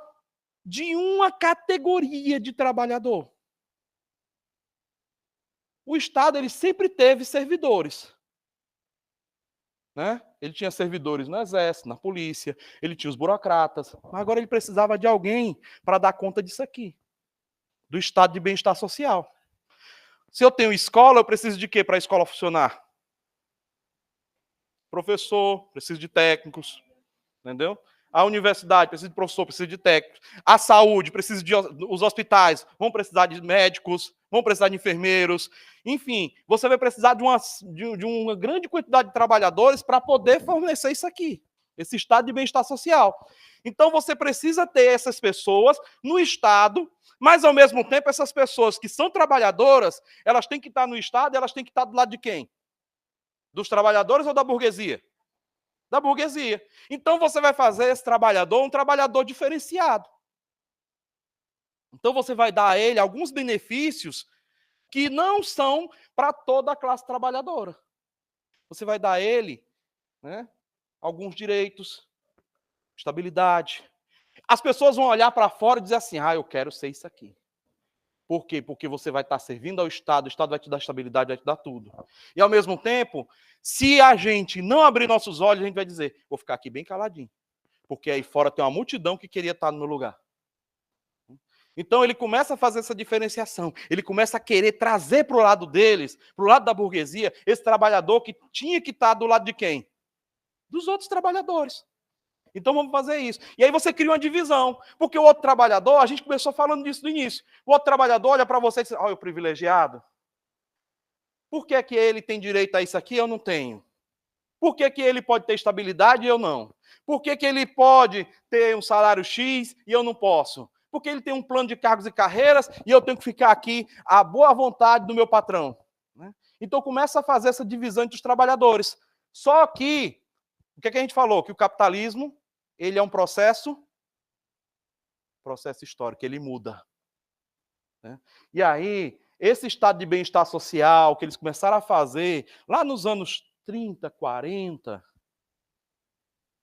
de uma categoria de trabalhador. O Estado, ele sempre teve servidores. Né? Ele tinha servidores no Exército, na polícia, ele tinha os burocratas, mas agora ele precisava de alguém para dar conta disso aqui, do estado de bem-estar social. Se eu tenho escola, eu preciso de quê para a escola funcionar? Professor, preciso de técnicos, entendeu? A universidade precisa de professor, precisa de técnicos. A saúde precisa de... Os hospitais vão precisar de médicos, vão precisar de enfermeiros. Enfim, você vai precisar de uma grande quantidade de trabalhadores para poder fornecer isso aqui, esse estado de bem-estar social. Então, você precisa ter essas pessoas no Estado, mas, ao mesmo tempo, essas pessoas que são trabalhadoras, elas têm que estar no Estado e elas têm que estar do lado de quem? Dos trabalhadores ou da burguesia? Da burguesia. Então, você vai fazer esse trabalhador um trabalhador diferenciado. Então, você vai dar a ele alguns benefícios que não são para toda a classe trabalhadora. Você vai dar a ele, né, alguns direitos, estabilidade. As pessoas vão olhar para fora e dizer assim, eu quero ser isso aqui. Por quê? Porque você vai estar servindo ao Estado, o Estado vai te dar estabilidade, vai te dar tudo. E, ao mesmo tempo, se a gente não abrir nossos olhos, a gente vai dizer, vou ficar aqui bem caladinho, porque aí fora tem uma multidão que queria estar no meu lugar. Então, ele começa a fazer essa diferenciação, ele começa a querer trazer para o lado deles, para o lado da burguesia, esse trabalhador que tinha que estar do lado de quem? Dos outros trabalhadores. Então vamos fazer isso. E aí você cria uma divisão, porque o outro trabalhador, a gente começou falando disso no início, o outro trabalhador olha para você e diz, olha o privilegiado. Por que que ele tem direito a isso aqui e eu não tenho? Por que que ele pode ter estabilidade e eu não? Por que que ele pode ter um salário X e eu não posso? Porque ele tem um plano de cargos e carreiras e eu tenho que ficar aqui à boa vontade do meu patrão. Então começa a fazer essa divisão entre os trabalhadores. Só que, o que a gente falou? Que o capitalismo, ele é um processo histórico, ele muda. E aí, esse estado de bem-estar social que eles começaram a fazer lá nos anos 30, 40,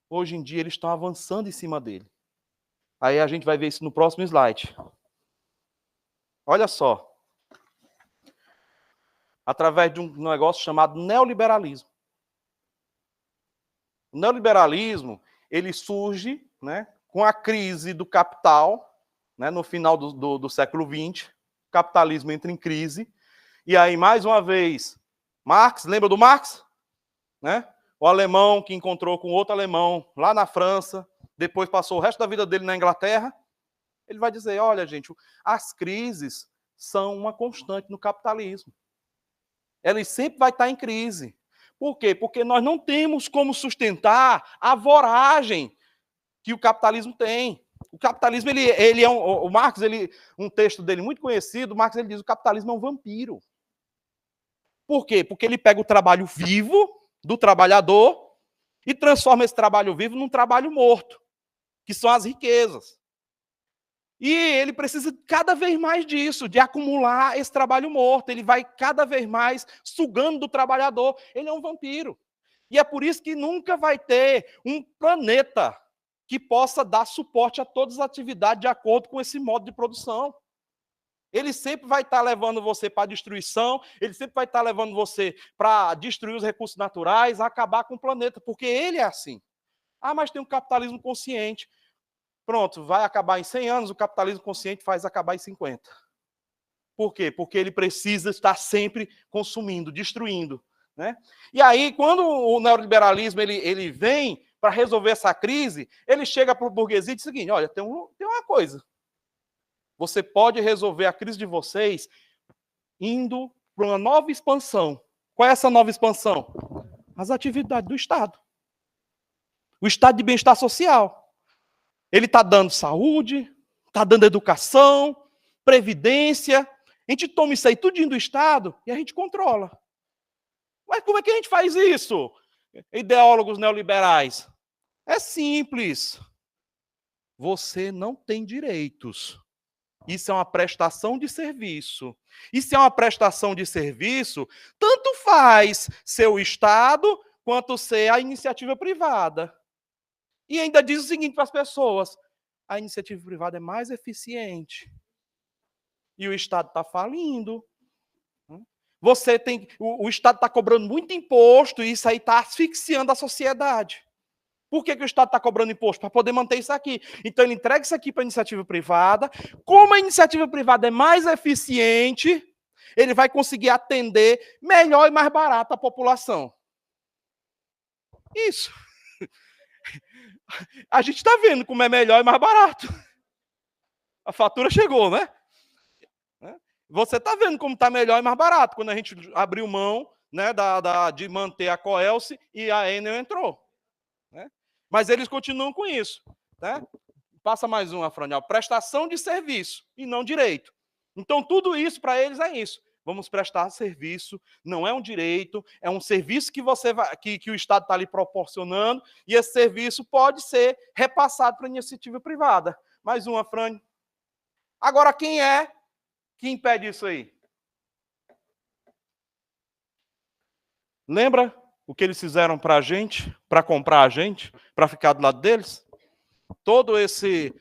hoje em dia eles estão avançando em cima dele. Aí a gente vai ver isso no próximo slide. Olha só. Através de um negócio chamado neoliberalismo. O neoliberalismo, ele surge, né, com a crise do capital, né, no final do século XX. O capitalismo entra em crise. E aí, mais uma vez, Marx, lembra do Marx? Né? O alemão que encontrou com outro alemão lá na França, depois passou o resto da vida dele na Inglaterra, ele vai dizer, olha, gente, as crises são uma constante no capitalismo. Elas sempre vão estar em crise. Por quê? Porque nós não temos como sustentar a voragem que o capitalismo tem. O capitalismo, ele é o Marx, um texto dele muito conhecido, o Marx ele diz, o capitalismo é um vampiro. Por quê? Porque ele pega o trabalho vivo do trabalhador e transforma esse trabalho vivo num trabalho morto, que são as riquezas. E ele precisa cada vez mais disso, de acumular esse trabalho morto. Ele vai cada vez mais sugando do trabalhador. Ele é um vampiro. E é por isso que nunca vai ter um planeta que possa dar suporte a todas as atividades de acordo com esse modo de produção. Ele sempre vai estar levando você para a destruição, ele sempre vai estar levando você para destruir os recursos naturais, acabar com o planeta, porque ele é assim. Mas tem um capitalismo consciente. Pronto, vai acabar em 100 anos, o capitalismo consciente faz acabar em 50. Por quê? Porque ele precisa estar sempre consumindo, destruindo. Né? E aí, quando o neoliberalismo ele vem para resolver essa crise, ele chega para o burguesia e diz o seguinte, olha, tem uma coisa. Você pode resolver a crise de vocês indo para uma nova expansão. Qual é essa nova expansão? As atividades do Estado. O estado de bem-estar social. Ele está dando saúde, está dando educação, previdência. A gente toma isso aí tudinho do Estado e a gente controla. Mas como é que a gente faz isso? Ideólogos neoliberais. É simples. Você não tem direitos. Isso é uma prestação de serviço. E se é uma prestação de serviço, tanto faz ser o Estado quanto ser a iniciativa privada. E ainda diz o seguinte para as pessoas: a iniciativa privada é mais eficiente. E o Estado está falindo. O Estado está cobrando muito imposto e isso aí está asfixiando a sociedade. Por que o Estado está cobrando imposto? Para poder manter isso aqui. Então ele entrega isso aqui para a iniciativa privada. Como a iniciativa privada é mais eficiente, ele vai conseguir atender melhor e mais barato a população. Isso. A gente está vendo como é melhor e mais barato. A fatura chegou, né? Você está vendo como está melhor e mais barato quando a gente abriu mão, né, de manter a Coelce e a Enel entrou. Né? Mas eles continuam com isso. Né? Passa mais um, Afronial. Prestação de serviço e não direito. Então, tudo isso para eles é isso. Vamos prestar serviço, não é um direito, é um serviço que que o Estado está lhe proporcionando, e esse serviço pode ser repassado para a iniciativa privada. Mais uma, Fran. Agora, quem é que impede isso aí? Lembra o que eles fizeram para a gente, para comprar a gente, para ficar do lado deles? Todo esses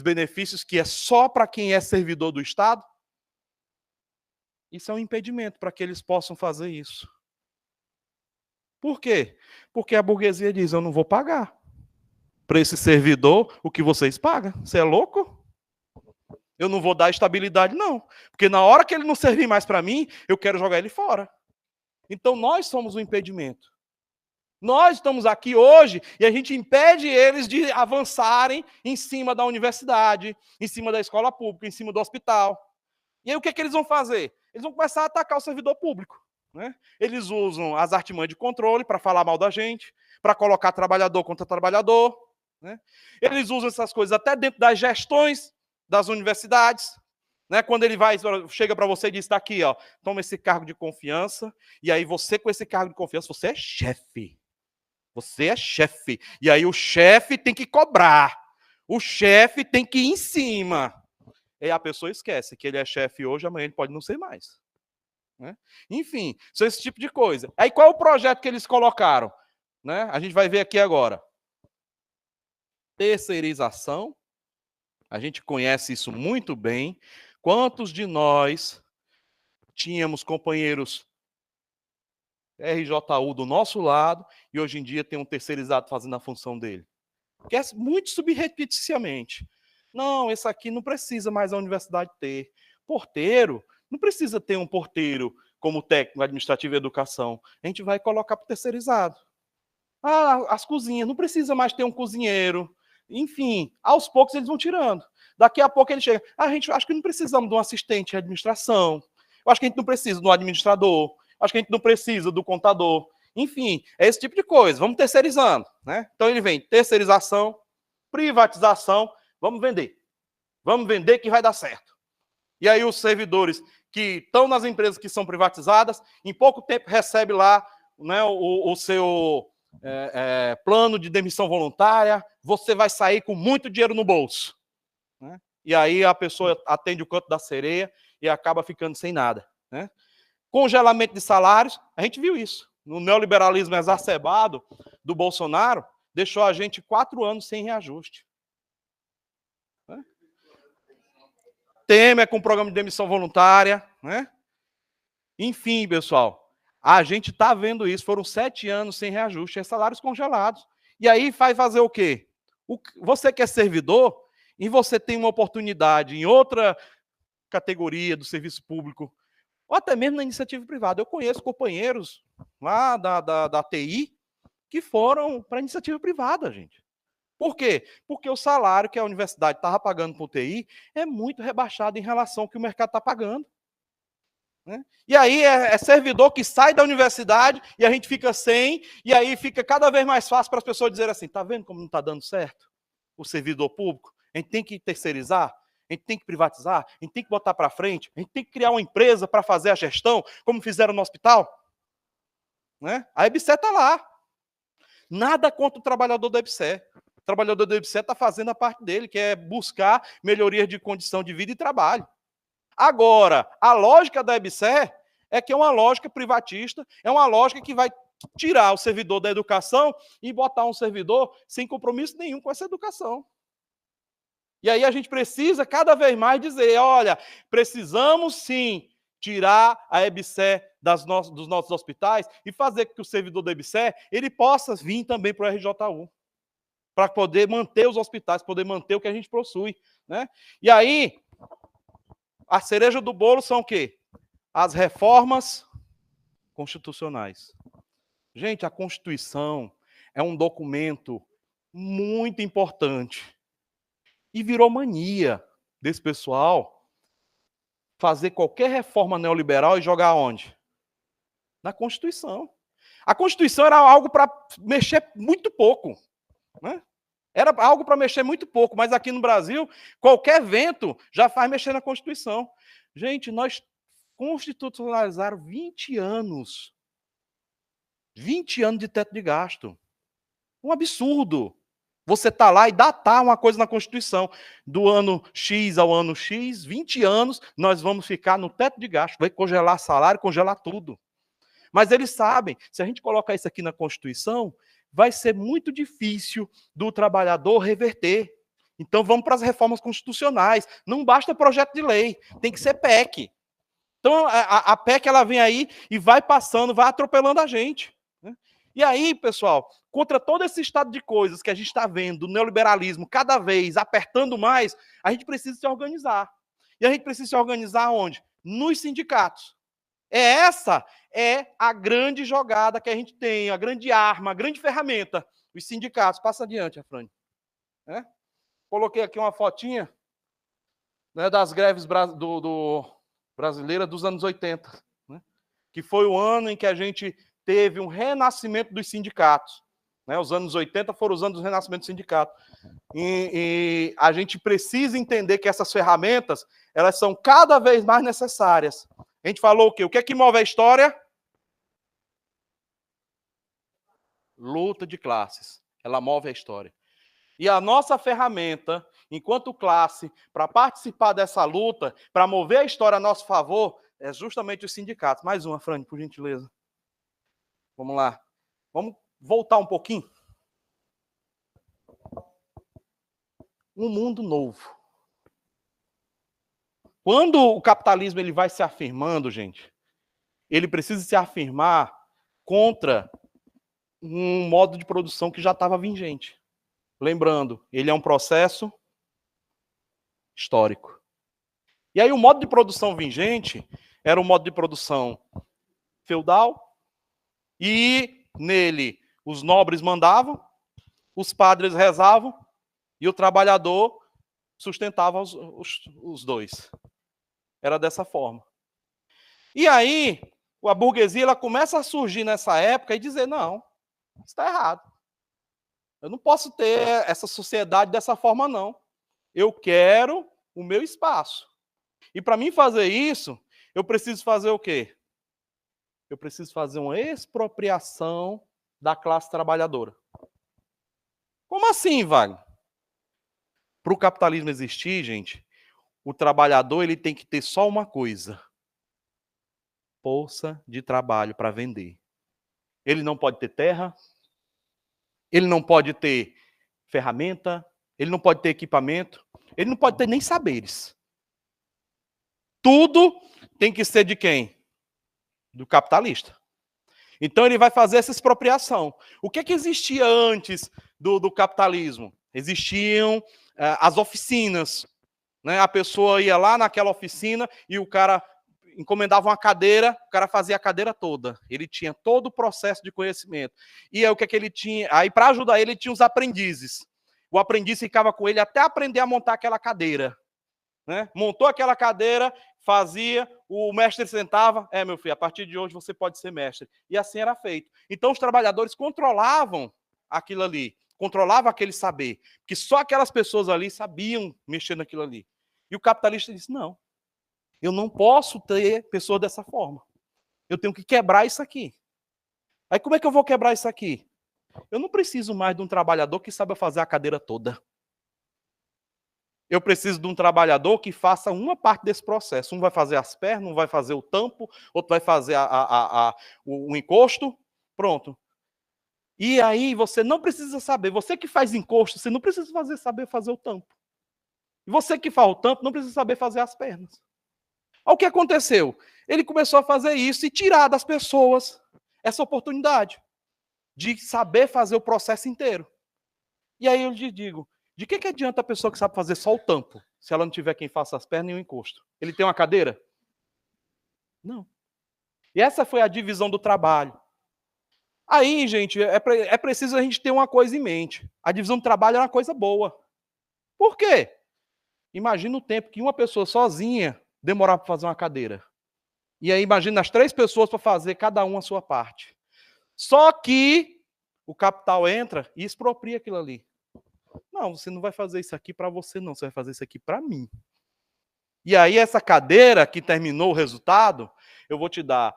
benefícios que é só para quem é servidor do Estado? Isso é um impedimento para que eles possam fazer isso. Por quê? Porque a burguesia diz: eu não vou pagar para esse servidor o que vocês pagam. Você é louco? Eu não vou dar estabilidade, não. Porque na hora que ele não servir mais para mim, eu quero jogar ele fora. Então nós somos o impedimento. Nós estamos aqui hoje e a gente impede eles de avançarem em cima da universidade, em cima da escola pública, em cima do hospital. E aí o que eles vão fazer? Eles vão começar a atacar o servidor público. Né? Eles usam as artimanhas de controle para falar mal da gente, para colocar trabalhador contra trabalhador. Né? Eles usam essas coisas até dentro das gestões das universidades. Né? Quando ele chega para você e diz: está aqui, ó, toma esse cargo de confiança, e aí você, com esse cargo de confiança, você é chefe. Você é chefe. E aí o chefe tem que cobrar. O chefe tem que ir em cima. E a pessoa esquece que ele é chefe hoje, amanhã ele pode não ser mais. Né? Enfim, são esse tipo de coisa. Aí qual é o projeto que eles colocaram? Né? A gente vai ver aqui agora. Terceirização. A gente conhece isso muito bem. Quantos de nós tínhamos companheiros RJU do nosso lado e hoje em dia tem um terceirizado fazendo a função dele? Que é muito subrepeticiamente. Não, esse aqui não precisa mais a universidade ter. Porteiro, não precisa ter um porteiro como técnico administrativo e educação. A gente vai colocar para o terceirizado. Ah, as cozinhas, não precisa mais ter um cozinheiro. Enfim, aos poucos eles vão tirando. Daqui a pouco ele chega. Ah, gente, acho que não precisamos de um assistente de administração. Eu acho que a gente não precisa de um administrador. Acho que a gente não precisa do contador. Enfim, é esse tipo de coisa. Vamos terceirizando. Né? Então ele vem terceirização, privatização. Vamos vender. Vamos vender que vai dar certo. E aí os servidores que estão nas empresas que são privatizadas, em pouco tempo recebe lá, né, o seu plano de demissão voluntária, você vai sair com muito dinheiro no bolso. Né? E aí a pessoa atende o canto da sereia e acaba ficando sem nada. Né? Congelamento de salários, a gente viu isso. No neoliberalismo exacerbado do Bolsonaro, deixou a gente 4 anos sem reajuste. Né? Temer com o programa de demissão voluntária. Né? Enfim, pessoal, a gente está vendo isso. Foram 7 anos sem reajuste, salários congelados. E aí vai fazer o quê? Você que é servidor e você tem uma oportunidade em outra categoria do serviço público, ou até mesmo na iniciativa privada. Eu conheço companheiros lá da TI que foram para a iniciativa privada, gente. Por quê? Porque o salário que a universidade estava pagando para o TI é muito rebaixado em relação ao que o mercado está pagando. Né? E aí é servidor que sai da universidade e a gente fica sem, e aí fica cada vez mais fácil para as pessoas dizerem assim: está vendo como não está dando certo o servidor público? A gente tem que terceirizar? A gente tem que privatizar? A gente tem que botar para frente? A gente tem que criar uma empresa para fazer a gestão, como fizeram no hospital? Né? A EBSER está lá. Nada contra o trabalhador da EBSER. O trabalhador da EBSER está fazendo a parte dele, que é buscar melhorias de condição de vida e trabalho. Agora, a lógica da EBSER é que é uma lógica privatista, é uma lógica que vai tirar o servidor da educação e botar um servidor sem compromisso nenhum com essa educação. E aí a gente precisa cada vez mais dizer, olha, precisamos sim tirar a EBSER dos nossos hospitais e fazer com que o servidor da EBSER ele possa vir também para o RJU, para poder manter os hospitais, poder manter o que a gente possui. Né? E aí, a cereja do bolo são o quê? As reformas constitucionais. Gente, a Constituição é um documento muito importante. E virou mania desse pessoal fazer qualquer reforma neoliberal e jogar onde? Na Constituição. A Constituição era algo para mexer muito pouco. Né? Era algo para mexer muito pouco, mas aqui no Brasil, qualquer vento já faz mexer na Constituição. Gente, nós constitucionalizaram 20 anos. 20 anos de teto de gasto. Um absurdo. Você está lá e datar uma coisa na Constituição. Do ano X ao ano X, 20 anos, nós vamos ficar no teto de gasto. Vai congelar salário, congelar tudo. Mas eles sabem, se a gente colocar isso aqui na Constituição, vai ser muito difícil do trabalhador reverter. Então vamos para as reformas constitucionais. Não basta projeto de lei, tem que ser PEC. Então a PEC ela vem aí e vai passando, vai atropelando a gente. Né? E aí, pessoal, contra todo esse estado de coisas que a gente está vendo, o neoliberalismo cada vez apertando mais, a gente precisa se organizar. E a gente precisa se organizar onde? Nos sindicatos. Essa é a grande jogada que a gente tem, a grande arma, a grande ferramenta. Os sindicatos. Passa adiante, Afrânio. Coloquei aqui uma fotinha das greves brasileiras dos anos 80, que foi o ano em que a gente teve um renascimento dos sindicatos. Os anos 80 foram os anos do renascimento do sindicato. E a gente precisa entender que essas ferramentas elas são cada vez mais necessárias. A gente falou o quê? O que é que move a história? Luta de classes. Ela move a história. E a nossa ferramenta, enquanto classe, para participar dessa luta, para mover a história a nosso favor, é justamente os sindicatos. Mais uma, Fran, por gentileza. Vamos lá. Vamos voltar um pouquinho. Um mundo novo. Quando o capitalismo ele vai se afirmando, gente, ele precisa se afirmar contra um modo de produção que já estava vigente. Lembrando, ele é um processo histórico. E aí o modo de produção vigente era um modo de produção feudal e nele os nobres mandavam, os padres rezavam e o trabalhador sustentava os dois. Era dessa forma. E aí, a burguesia ela começa a surgir nessa época e dizer, não, isso está errado. Eu não posso ter essa sociedade dessa forma, não. Eu quero o meu espaço. E para mim fazer isso, eu preciso fazer o quê? Eu preciso fazer uma expropriação da classe trabalhadora. Como assim, Wagner? Para o capitalismo existir, gente, o trabalhador ele tem que ter só uma coisa: força de trabalho para vender. Ele não pode ter terra, ele não pode ter ferramenta, ele não pode ter equipamento, ele não pode ter nem saberes. Tudo tem que ser de quem? Do capitalista. Então ele vai fazer essa expropriação. O que existia antes do capitalismo? Existiam as oficinas. Né? A pessoa ia lá naquela oficina e o cara encomendava uma cadeira, o cara fazia a cadeira toda. Ele tinha todo o processo de conhecimento. E aí o que é que ele tinha? Aí para ajudar ele tinha os aprendizes. O aprendiz ficava com ele até aprender a montar aquela cadeira. Né? Montou aquela cadeira, fazia, o mestre sentava, meu filho, a partir de hoje você pode ser mestre. E assim era feito. Então os trabalhadores controlavam aquilo ali. controlava aquele saber, que só aquelas pessoas ali sabiam mexer naquilo ali. E o capitalista disse, não, eu não posso ter pessoas dessa forma. Eu tenho que quebrar isso aqui. Aí como é que eu vou quebrar isso aqui? Eu não preciso mais de um trabalhador que saiba fazer a cadeira toda. Eu preciso de um trabalhador que faça uma parte desse processo. Um vai fazer as pernas, um vai fazer o tampo, outro vai fazer o encosto. Pronto. E aí você não precisa saber. Você que faz encosto, você não precisa saber fazer o tampo. E você que faz o tampo, não precisa saber fazer as pernas. Olha o que aconteceu. Ele começou a fazer isso e tirar das pessoas essa oportunidade de saber fazer o processo inteiro. E aí eu lhe digo, de que adianta a pessoa que sabe fazer só o tampo, se ela não tiver quem faça as pernas e o encosto? Ele tem uma cadeira? Não. E essa foi a divisão do trabalho. Aí, gente, é preciso a gente ter uma coisa em mente. A divisão do trabalho é uma coisa boa. Por quê? Imagina o tempo que uma pessoa sozinha demorava para fazer uma cadeira. E aí imagina as 3 pessoas para fazer cada uma a sua parte. Só que o capital entra e expropria aquilo ali. Não, você não vai fazer isso aqui para você não, você vai fazer isso aqui para mim. E aí essa cadeira que terminou o resultado, eu vou te dar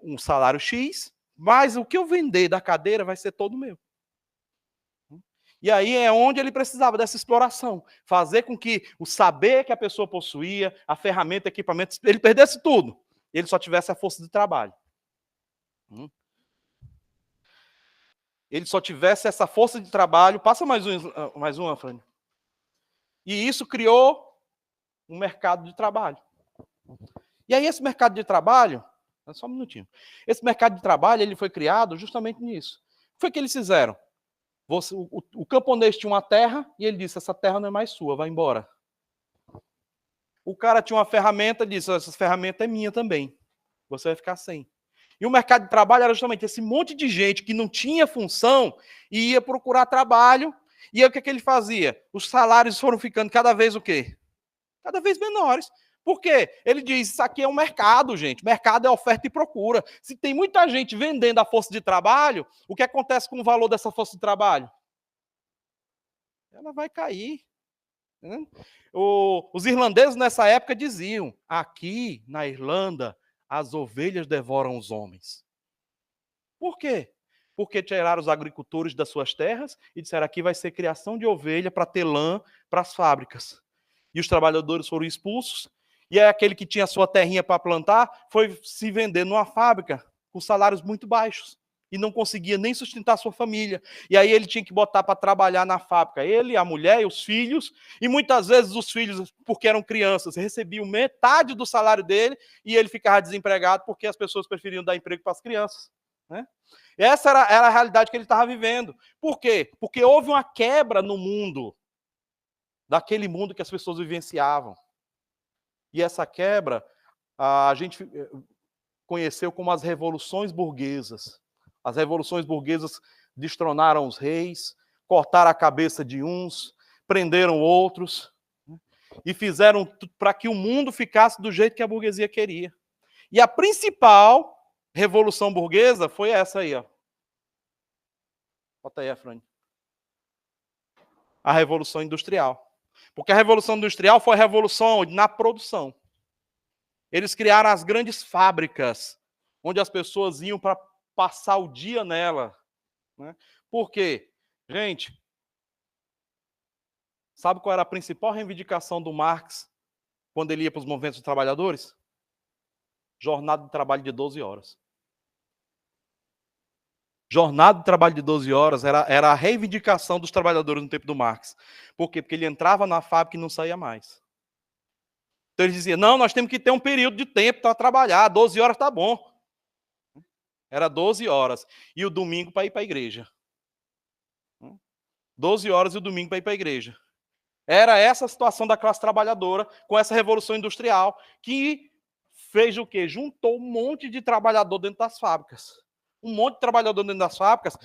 um salário X, mas o que eu vender da cadeira vai ser todo meu. E aí é onde ele precisava dessa exploração. Fazer com que o saber que a pessoa possuía, a ferramenta, equipamento, ele perdesse tudo. E ele só tivesse a força de trabalho. Ele só tivesse essa força de trabalho. Passa mais uma, Fran. E isso criou um mercado de trabalho. E aí esse mercado de trabalho, só um minutinho. Esse mercado de trabalho ele foi criado justamente nisso. O que foi que eles fizeram? O camponês tinha uma terra e ele disse, essa terra não é mais sua, vai embora. O cara tinha uma ferramenta e disse, essa ferramenta é minha também, você vai ficar sem. E o mercado de trabalho era justamente esse monte de gente que não tinha função e ia procurar trabalho. E aí o que ele fazia? Os salários foram ficando cada vez o quê? Cada vez menores. Por quê? Ele diz, isso aqui é um mercado, gente. Mercado é oferta e procura. Se tem muita gente vendendo a força de trabalho, o que acontece com o valor dessa força de trabalho? Ela vai cair. Os irlandeses nessa época diziam, aqui na Irlanda, as ovelhas devoram os homens. Por quê? Porque tiraram os agricultores das suas terras e disseram, aqui vai ser criação de ovelha para ter lã para as fábricas. E os trabalhadores foram expulsos, e aí aquele que tinha a sua terrinha para plantar foi se vender numa fábrica com salários muito baixos e não conseguia nem sustentar a sua família. E aí ele tinha que botar para trabalhar na fábrica, ele, a mulher e os filhos, e muitas vezes os filhos, porque eram crianças, recebiam metade do salário dele e ele ficava desempregado porque as pessoas preferiam dar emprego para as crianças. Né? Essa era a realidade que ele estava vivendo. Por quê? Porque houve uma quebra no mundo, daquele mundo que as pessoas vivenciavam. E essa quebra, a gente conheceu como as revoluções burguesas. As revoluções burguesas destronaram os reis, cortaram a cabeça de uns, prenderam outros, e fizeram para que o mundo ficasse do jeito que a burguesia queria. E a principal revolução burguesa foi essa aí, ó. Bota aí, Afrânio. A Revolução Industrial. Porque a Revolução Industrial foi a revolução na produção. Eles criaram as grandes fábricas, onde as pessoas iam para passar o dia nela. Né? Por quê? Gente, sabe qual era a principal reivindicação do Marx quando ele ia para os movimentos dos trabalhadores? Jornada de trabalho de 12 horas. Jornada de trabalho de 12 horas era a reivindicação dos trabalhadores no tempo do Marx. Por quê? Porque ele entrava na fábrica e não saía mais. Então ele dizia, não, nós temos que ter um período de tempo para trabalhar, 12 horas está bom. Era 12 horas. E o domingo para ir para a igreja. 12 horas e o domingo para ir para a igreja. Era essa a situação da classe trabalhadora com essa revolução industrial que fez o quê? Juntou um monte de trabalhador dentro das fábricas. Um monte de trabalhador dentro das fábricas,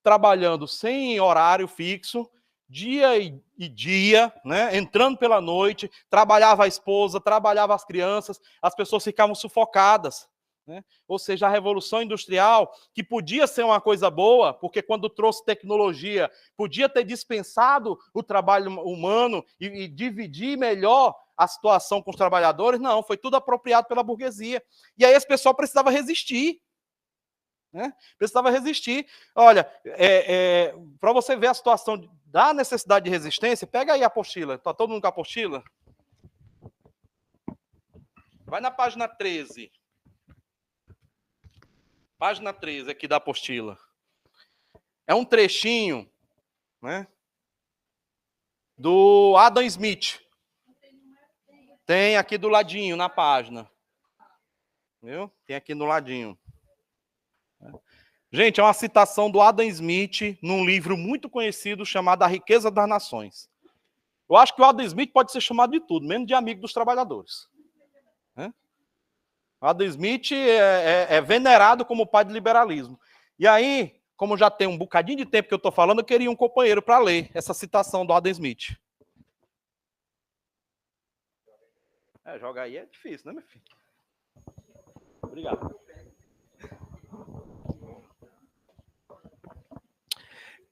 trabalhando sem horário fixo, dia e dia, né? Entrando pela noite, trabalhava a esposa, trabalhava as crianças, as pessoas ficavam sufocadas. né? Ou seja, a Revolução Industrial, que podia ser uma coisa boa, porque quando trouxe tecnologia, podia ter dispensado o trabalho humano e dividir melhor a situação com os trabalhadores. Não, foi tudo apropriado pela burguesia. E aí esse pessoal precisava resistir. Né? Precisava resistir. Olha, para você ver a situação da necessidade de resistência, pega aí a apostila. Está todo mundo com a apostila? Vai na página 13. Página 13 aqui da apostila. É um trechinho, né, do Adam Smith. Tem aqui do ladinho, na página. Viu? Tem aqui no ladinho. Gente, é uma citação do Adam Smith num livro muito conhecido chamado A Riqueza das Nações. Eu acho que o Adam Smith pode ser chamado de tudo, menos de amigo dos trabalhadores. O Adam Smith é venerado como pai do liberalismo. E aí, como já tem um bocadinho de tempo que eu estou falando, eu queria um companheiro para ler essa citação do Adam Smith. Joga aí é difícil, né, meu filho? Obrigado.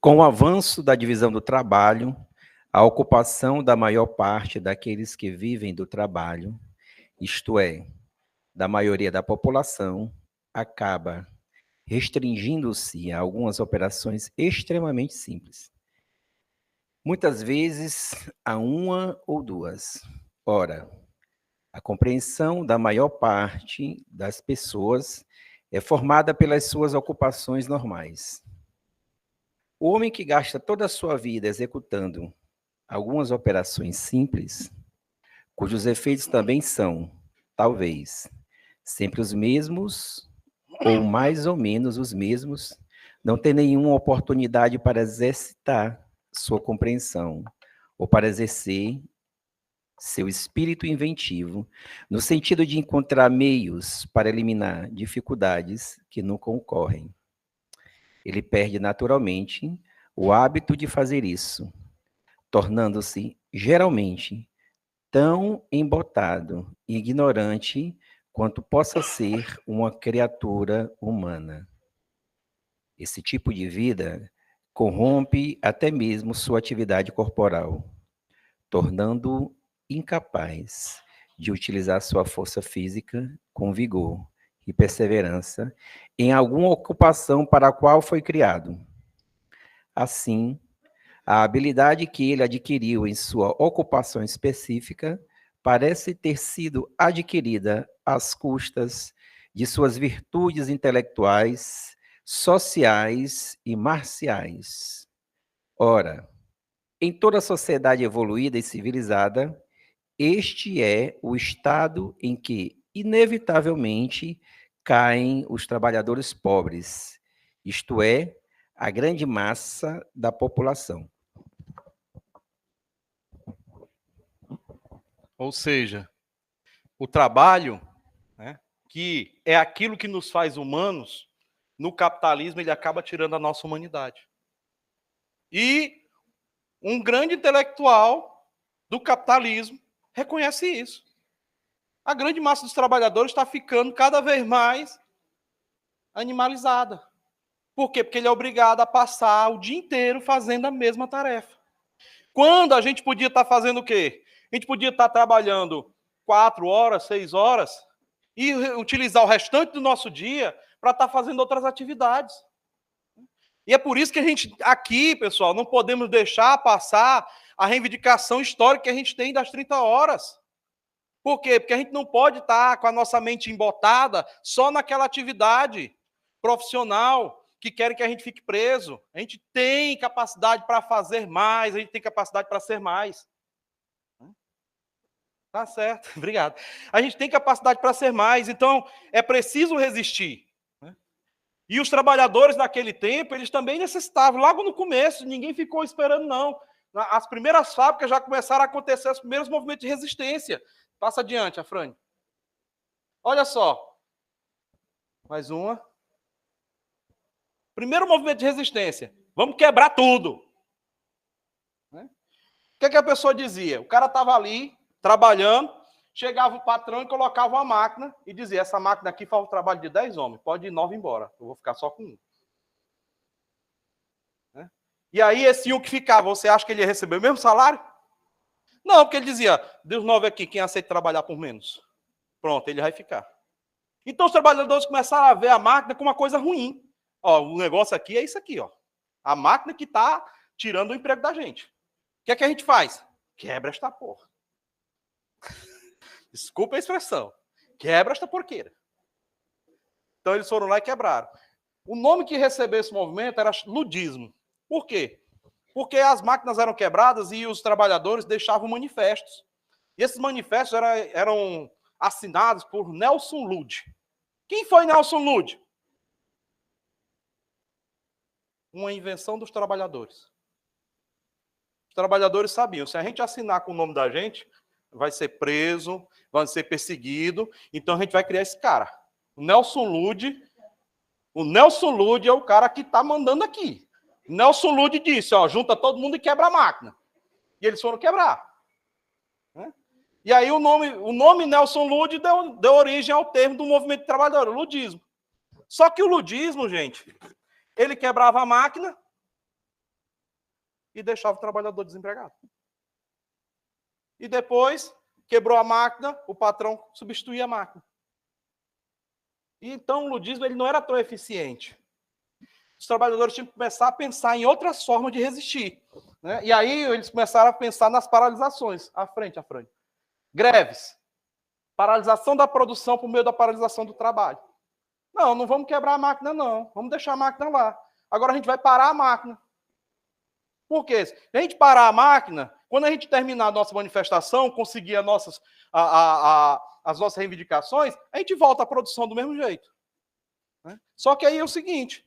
Com o avanço da divisão do trabalho, a ocupação da maior parte daqueles que vivem do trabalho, isto é, da maioria da população, acaba restringindo-se a algumas operações extremamente simples. Muitas vezes a uma ou duas. Ora, a compreensão da maior parte das pessoas é formada pelas suas ocupações normais. O homem que gasta toda a sua vida executando algumas operações simples, cujos efeitos também são, talvez, sempre os mesmos, ou mais ou menos os mesmos, não tem nenhuma oportunidade para exercitar sua compreensão, ou para exercer seu espírito inventivo, no sentido de encontrar meios para eliminar dificuldades que nunca ocorrem. Ele perde naturalmente o hábito de fazer isso, tornando-se, geralmente, tão embotado e ignorante quanto possa ser uma criatura humana. Esse tipo de vida corrompe até mesmo sua atividade corporal, tornando-o incapaz de utilizar sua força física com vigor e perseverança em alguma ocupação para a qual foi criado. Assim, a habilidade que ele adquiriu em sua ocupação específica parece ter sido adquirida às custas de suas virtudes intelectuais, sociais e marciais. Ora, em toda sociedade evoluída e civilizada, este é o estado em que, inevitavelmente, caem os trabalhadores pobres, isto é, a grande massa da população. Ou seja, o trabalho, né, que é aquilo que nos faz humanos, no capitalismo ele acaba tirando a nossa humanidade. E um grande intelectual do capitalismo reconhece isso. A grande massa dos trabalhadores está ficando cada vez mais animalizada. Por quê? Porque ele é obrigado a passar o dia inteiro fazendo a mesma tarefa. Quando a gente podia estar fazendo o quê? A gente podia estar trabalhando 4 horas, 6 horas e utilizar o restante do nosso dia para estar fazendo outras atividades. E é por isso que a gente, aqui, pessoal, não podemos deixar passar a reivindicação histórica que a gente tem das 30 horas. Por quê? Porque a gente não pode estar com a nossa mente embotada só naquela atividade profissional que querem que a gente fique preso. A gente tem capacidade para fazer mais, a gente tem capacidade para ser mais. Tá certo, obrigado. A gente tem capacidade para ser mais, então é preciso resistir. E os trabalhadores naquele tempo, eles também necessitavam. Logo no começo, ninguém ficou esperando, não. As primeiras fábricas já começaram a acontecer, os primeiros movimentos de resistência. Passa adiante, Afrânio. Olha só. Mais uma. Primeiro movimento de resistência. Vamos quebrar tudo. O que a pessoa dizia? O cara estava ali, trabalhando, chegava o patrão e colocava uma máquina e dizia, essa máquina aqui faz o trabalho de 10 homens, pode ir 9 embora, eu vou ficar só com um. Né? E aí esse um que ficava, você acha que ele ia receber o mesmo salário? Não, porque ele dizia, Deus 9 aqui, quem aceita trabalhar por menos? Pronto, ele vai ficar. Então os trabalhadores começaram a ver a máquina como uma coisa ruim. Ó, o negócio aqui é isso aqui, ó. A máquina que está tirando o emprego da gente. O que é que a gente faz? Quebra esta porra. Desculpa a expressão. Quebra esta porqueira. Então eles foram lá e quebraram. O nome que recebeu esse movimento era ludismo. Por quê? Porque as máquinas eram quebradas e os trabalhadores deixavam manifestos. E esses manifestos eram assinados por Nelson Lud. Quem foi Nelson Lud? Uma invenção dos trabalhadores. Os trabalhadores sabiam, se a gente assinar com o nome da gente, vai ser preso, vai ser perseguido, então a gente vai criar esse cara. O Nelson Lud é o cara que está mandando aqui. O Nelson Lud disse, ó, junta todo mundo e quebra a máquina. E eles foram quebrar. Né? E aí o nome Nelson Lud deu origem ao termo do movimento de trabalhadores, o ludismo. Só que o ludismo, gente, ele quebrava a máquina e deixava o trabalhador desempregado. E depois, quebrou a máquina, o patrão substituía a máquina. E então o ludismo ele não era tão eficiente. Os trabalhadores tinham que começar a pensar em outras formas de resistir. Né? E aí eles começaram a pensar nas paralisações. À frente. Greves. Paralisação da produção por meio da paralisação do trabalho. Não vamos quebrar a máquina, não. Vamos deixar a máquina lá. Agora a gente vai parar a máquina. Por quê? Se a gente parar a máquina, quando a gente terminar a nossa manifestação, conseguir as nossas reivindicações, a gente volta à produção do mesmo jeito. Né? Só que aí é o seguinte,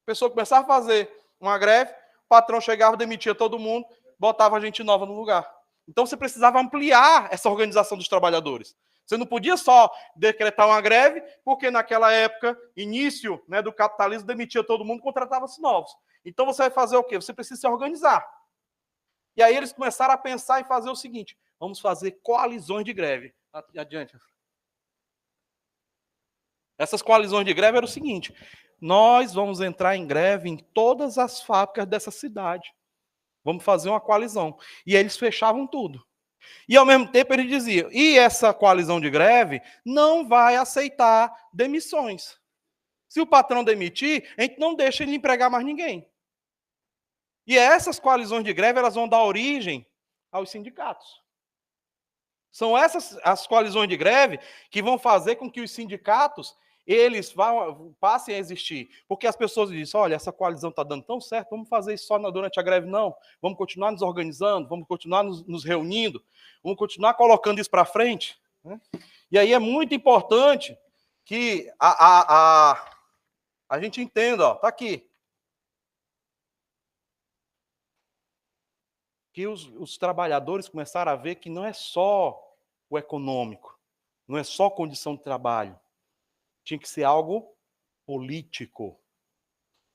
a pessoa começava a fazer uma greve, o patrão chegava, demitia todo mundo, botava gente nova no lugar. Então você precisava ampliar essa organização dos trabalhadores. Você não podia só decretar uma greve, porque naquela época, início, né, do capitalismo, demitia todo mundo, contratava-se novos. Então você vai fazer o quê? Você precisa se organizar. E aí eles começaram a pensar em fazer o seguinte, vamos fazer coalizões de greve. Adiante. Essas coalizões de greve eram o seguinte, nós vamos entrar em greve em todas as fábricas dessa cidade. Vamos fazer uma coalizão. E aí eles fechavam tudo. E, ao mesmo tempo, ele dizia, e essa coalizão de greve não vai aceitar demissões. Se o patrão demitir, a gente não deixa ele empregar mais ninguém. E essas coalizões de greve elas vão dar origem aos sindicatos. São essas as coalizões de greve que vão fazer com que os sindicatos eles passem a existir. Porque as pessoas dizem, olha, essa coalizão está dando tão certo, vamos fazer isso só durante a greve? Não. Vamos continuar nos organizando, vamos continuar nos reunindo, vamos continuar colocando isso para frente. Né? E aí é muito importante que a gente entenda, está aqui, que os trabalhadores começaram a ver que não é só o econômico, não é só condição de trabalho, tinha que ser algo político.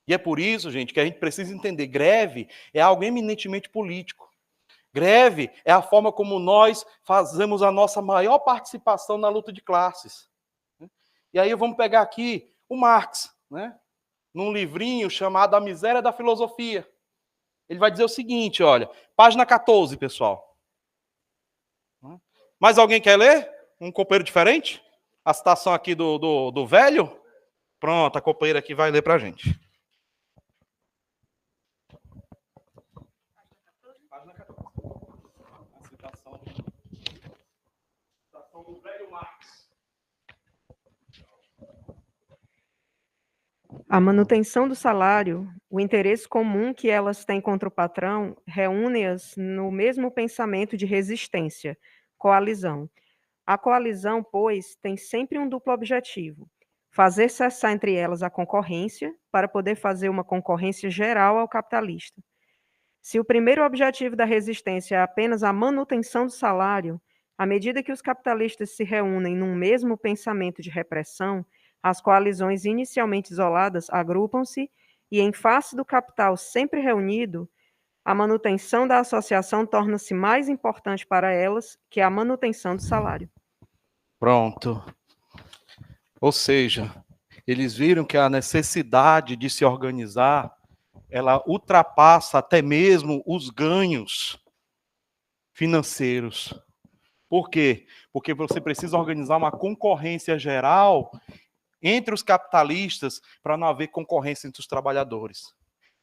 E é por isso, gente, que a gente precisa entender, greve é algo eminentemente político. Greve é a forma como nós fazemos a nossa maior participação na luta de classes. E aí vamos pegar aqui o Marx, né? Num livrinho chamado A Miséria da Filosofia. Ele vai dizer o seguinte, olha, página 14, pessoal. Mais alguém quer ler? Um companheiro diferente? A citação aqui do velho? Pronto, a companheira aqui vai ler para a gente. Página 14. A citação do velho Marx. A manutenção do salário, o interesse comum que elas têm contra o patrão, reúne-as no mesmo pensamento de resistência, coalizão. A coalizão, pois, tem sempre um duplo objetivo: fazer cessar entre elas a concorrência, para poder fazer uma concorrência geral ao capitalista. Se o primeiro objetivo da resistência é apenas a manutenção do salário, à medida que os capitalistas se reúnem num mesmo pensamento de repressão, as coalizões inicialmente isoladas agrupam-se e, em face do capital sempre reunido, A manutenção da associação torna-se mais importante para elas que a manutenção do salário. Pronto. Ou seja, eles viram que a necessidade de se organizar, ela ultrapassa até mesmo os ganhos financeiros. Por quê? Porque você precisa organizar uma concorrência geral entre os capitalistas para não haver concorrência entre os trabalhadores.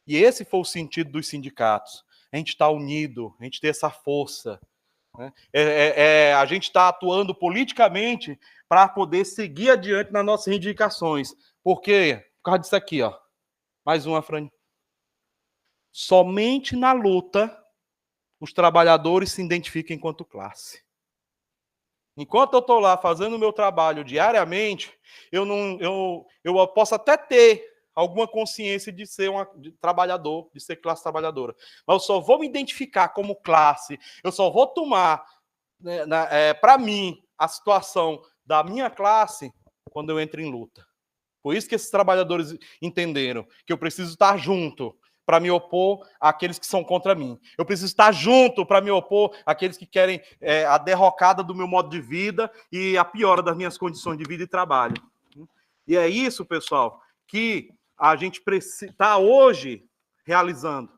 E esse foi o sentido dos sindicatos. A gente está unido, a gente tem essa força. Né? A gente está atuando politicamente para poder seguir adiante nas nossas reivindicações. Por quê? Por causa disso aqui, ó. Mais uma, Fran. Somente na luta os trabalhadores se identificam enquanto classe. Enquanto eu estou lá fazendo o meu trabalho diariamente, eu posso até ter alguma consciência de ser trabalhador, de ser classe trabalhadora. Mas eu só vou me identificar como classe, eu só vou tomar, para mim, a situação da minha classe quando eu entro em luta. Por isso que esses trabalhadores entenderam que eu preciso estar junto para me opor àqueles que são contra mim. Eu preciso estar junto para me opor àqueles que querem a derrocada do meu modo de vida e a piora das minhas condições de vida e trabalho. E é isso, pessoal, que a gente está hoje realizando.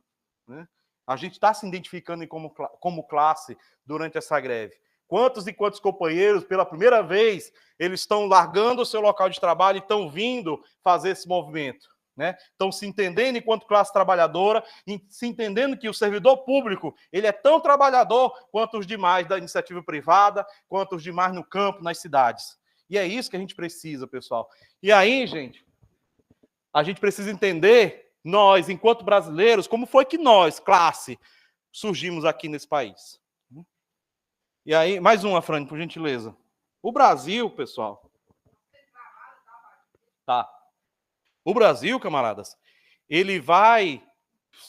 Né? A gente está se identificando como classe durante essa greve. Quantos e quantos companheiros, pela primeira vez, eles estão largando o seu local de trabalho e estão vindo fazer esse movimento. Né? Estão se entendendo enquanto classe trabalhadora, se entendendo que o servidor público ele é tão trabalhador quanto os demais da iniciativa privada, quanto os demais no campo, nas cidades. E é isso que a gente precisa, pessoal. E aí, gente, a gente precisa entender, nós, enquanto brasileiros, como foi que nós, classe, surgimos aqui nesse país. E aí, mais uma, Fran, por gentileza. O Brasil, pessoal... Tá. O Brasil, camaradas, ele vai